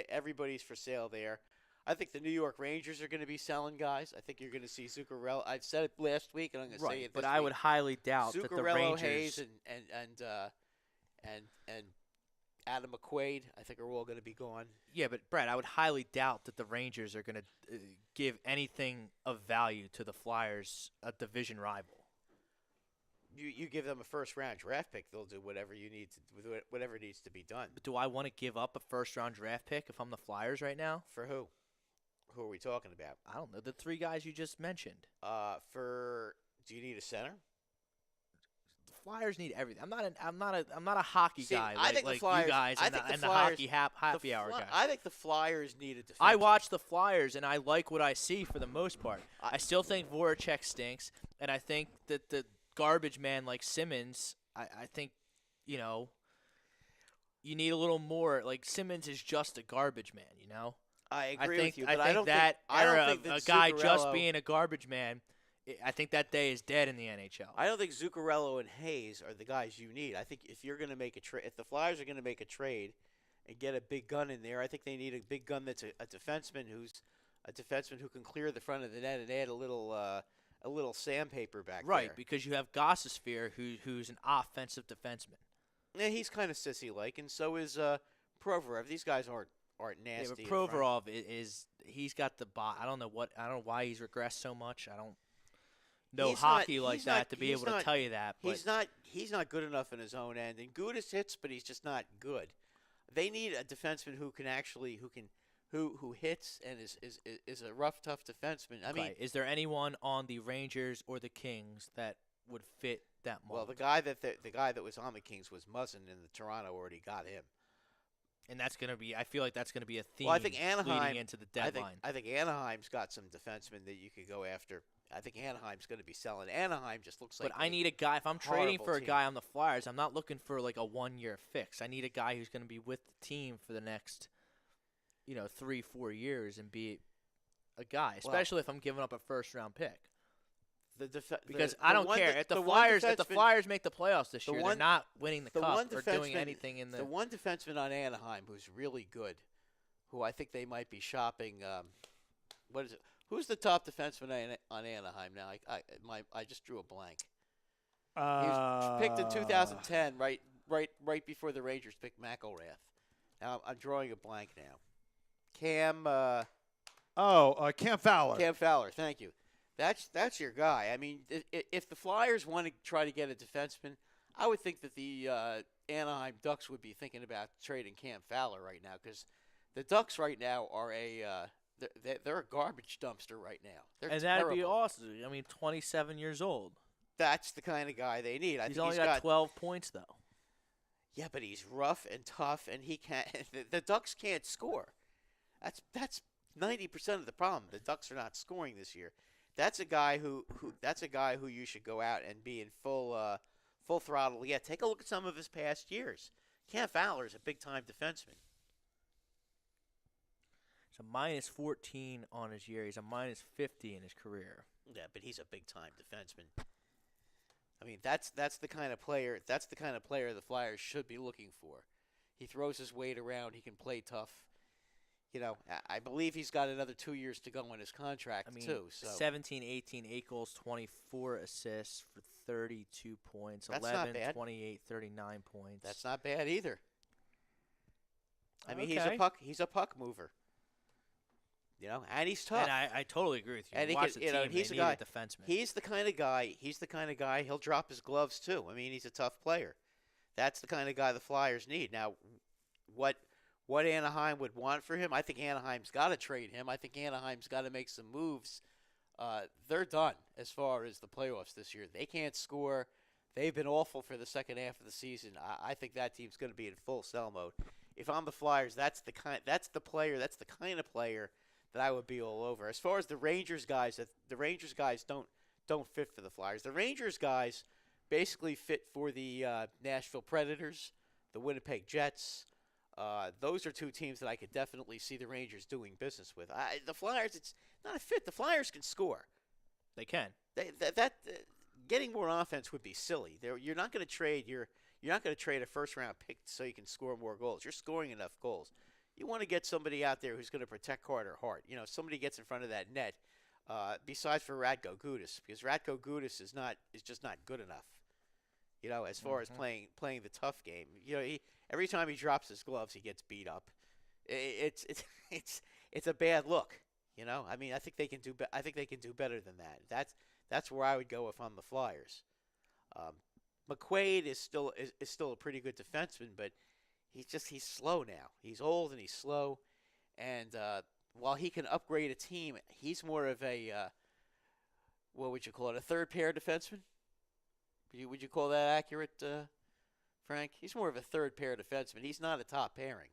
Everybody's for sale there. I think the New York Rangers are going to be selling guys. I think you're going to see Zuccarello. I've said it last week, and I'm going to say it this but I would week. highly doubt that the Rangers, Hayes, and Adam McQuaid, I think, are all going to be gone. Yeah, but Brett, I would highly doubt that the Rangers are going to give anything of value to the Flyers, a division rival. You give them a first-round draft pick, they'll do whatever whatever needs to be done. But do I want to give up a first-round draft pick if I'm the Flyers right now? For who? Who are we talking about? I don't know. The three guys you just mentioned. Do you need a center? The Flyers need everything. I'm not a hockey guy I think like the Flyers, you guys I and, think the, the and Flyers, the hockey happy hour guys. I think the Flyers need a defenseman. I watch the Flyers, and I like what I see for the most part. I still think Voracek stinks, and I think that the garbage man like Simmons, I think, you need a little more. Like, Simmons is just a garbage man, I agree with you, I but think I don't that think, era I don't think of that a guy Zuccarello, just being a garbage man, I think that day is dead in the NHL. I don't think Zuccarello and Hayes are the guys you need. I think if you're going to make a trade, if the Flyers are going to make a trade and get a big gun in there, I think they need a big gun that's a defenseman who can clear the front of the net and add a little sandpaper back there. Right, because you have Gostisbehere, who's an offensive defenseman. Yeah, he's kind of sissy-like, and so is Provorov. These guys aren't nasty. Yeah, but Provorov he's got the bot. I don't know why he's regressed so much. I don't know hockey like that to be able to tell you that. But He's not good enough in his own end. And Gudas hits, but he's just not good. They need a defenseman who hits and is a rough, tough defenseman. I mean, is there anyone on the Rangers or the Kings that would fit that mold? Well, the guy that was on the Kings was Muzzin, and the Toronto already got him. And that's going to be – I feel like that's going to be a theme I think Anaheim, leading into the deadline. I think Anaheim's got some defensemen that you could go after. I think Anaheim's going to be selling. Anaheim just looks like – But I need a guy – if I'm trading for a team. guy on the Flyers, I'm not looking for like a one-year fix. I need a guy who's going to be with the team for the next, 3-4 years and be a guy, especially if I'm giving up a first-round pick. Because I don't care if the Flyers make the playoffs this year, they're not winning the cup or doing anything in the. The one defenseman on Anaheim who's really good, who I think they might be shopping. What is it? Who's the top defenseman on Anaheim now? I just drew a blank. He was picked in 2010, right before the Rangers picked McElrath. Now I'm drawing a blank now. Cam Fowler. Cam Fowler. Thank you. That's your guy. I mean, if the Flyers want to try to get a defenseman, I would think that the Anaheim Ducks would be thinking about trading Cam Fowler right now, because the Ducks right now are they're a garbage dumpster right now. They're that'd be awesome. I mean, 27 years old. That's the kind of guy they need. He's only got 12 points though. Yeah, but he's rough and tough, and he can't. The Ducks can't score. That's 90% of the problem. The Ducks are not scoring this year. That's a guy who you should go out and be in full throttle. Yeah, take a look at some of his past years. Cam Fowler is a big time defenseman. He's a minus 14 on his year. He's a minus 50 in his career. Yeah, but he's a big time defenseman. I mean, that's the kind of player. That's the kind of player the Flyers should be looking for. He throws his weight around. He can play tough. I believe he's got another 2 years to go in his contract, too. So 17, 18, 8 goals, 24 assists for 32 points, That's not 11, bad. 28, 39 points. that's not bad either. I mean, Okay. he's a puck mover. And he's tough. And I totally agree with you. And he Watch can- the you know, team. he's They a guy- need a defenseman. He's the kind of guy. He'll drop his gloves too. I mean, he's a tough player. That's the kind of guy the Flyers need. Now, what Anaheim would want for him? I think Anaheim's got to trade him. I think Anaheim's got to make some moves. They're done as far as the playoffs this year. They can't score. They've been awful for the second half of the season. I think that team's going to be in full sell mode. If I'm the Flyers, that's the kind of player that I would be all over. As far as the Rangers guys, the Rangers guys don't fit for the Flyers. The Rangers guys basically fit for the Nashville Predators, the Winnipeg Jets. Those are two teams that I could definitely see the Rangers doing business with. The Flyers, it's not a fit. The Flyers can score. They can. Getting more offense would be silly. You're not going to trade a first round pick so you can score more goals. You're scoring enough goals. You want to get somebody out there who's going to protect Carter Hart. Somebody gets in front of that net. Besides for Radko Gudas, because Radko Gudas is just not good enough. As far as playing the tough game. Every time he drops his gloves, he gets beat up. It's a bad look. I mean, I think they can do better than that. That's where I would go if I'm the Flyers. McQuaid is still a pretty good defenseman, but he's slow now. He's old and he's slow, and while he can upgrade a team, he's more of a what would you call it? A third pair defenseman? Would you call that accurate, Frank? He's more of a third pair defenseman. He's not a top pairing,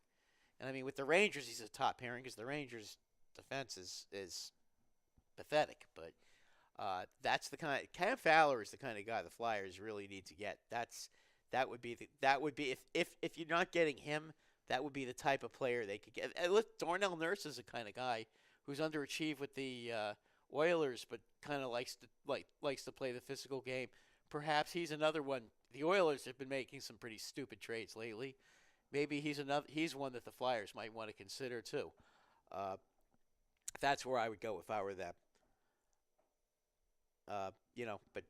and I mean with the Rangers, he's a top pairing because the Rangers' defense is pathetic, but. That's the kind. Cam Fowler is the kind of guy the Flyers really need to get. That would be if you're not getting him, that would be the type of player they could get. And look, Darnell Nurse is the kind of guy who's underachieved with the Oilers, but kind of likes to play the physical game. Perhaps he's another one. The Oilers have been making some pretty stupid trades lately. Maybe he's one that the Flyers might want to consider too. That's where I would go if I were them. But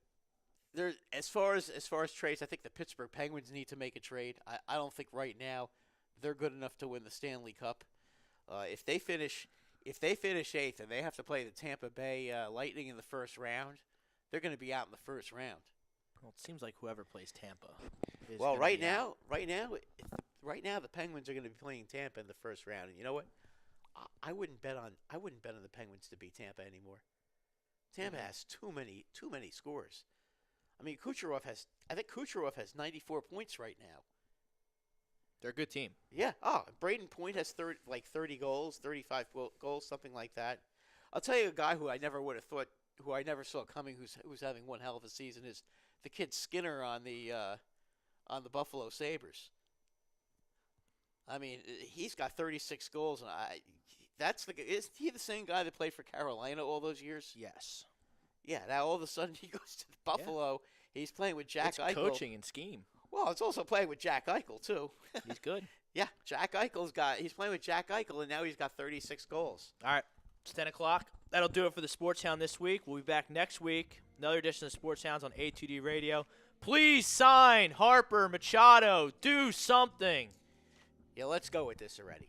there, as far as trades, I think the Pittsburgh Penguins need to make a trade. I don't think right now they're good enough to win the Stanley Cup. If they finish eighth and they have to play the Tampa Bay Lightning in the first round, they're going to be out in the first round. Well, it seems like whoever plays Tampa. Well, right now, the Penguins are going to be playing Tampa in the first round, and you know what? I wouldn't bet on the Penguins to beat Tampa anymore. Tampa has too many scores. I mean, I think Kucherov has 94 points right now. They're a good team. Yeah. Oh, Braden Point has 30 goals, 35 goals, something like that. I'll tell you a guy who I never would have thought, who I never saw coming, who's having one hell of a season is the kid Skinner on the Buffalo Sabres. I mean, he's got 36 goals, and is he the same guy that played for Carolina all those years? Yes. Yeah, now all of a sudden he goes to Buffalo. Yeah. He's playing with Jack Eichel. Coaching and scheme. Well, it's also playing with Jack Eichel, too. He's good. Yeah, he's playing with Jack Eichel, and now he's got 36 goals. All right, it's 10 o'clock. That'll do it for the Sports Hound this week. We'll be back next week. Another edition of Sports Hounds on A2D Radio. Please sign Harper, Machado. Do something. Yeah, let's go with this already.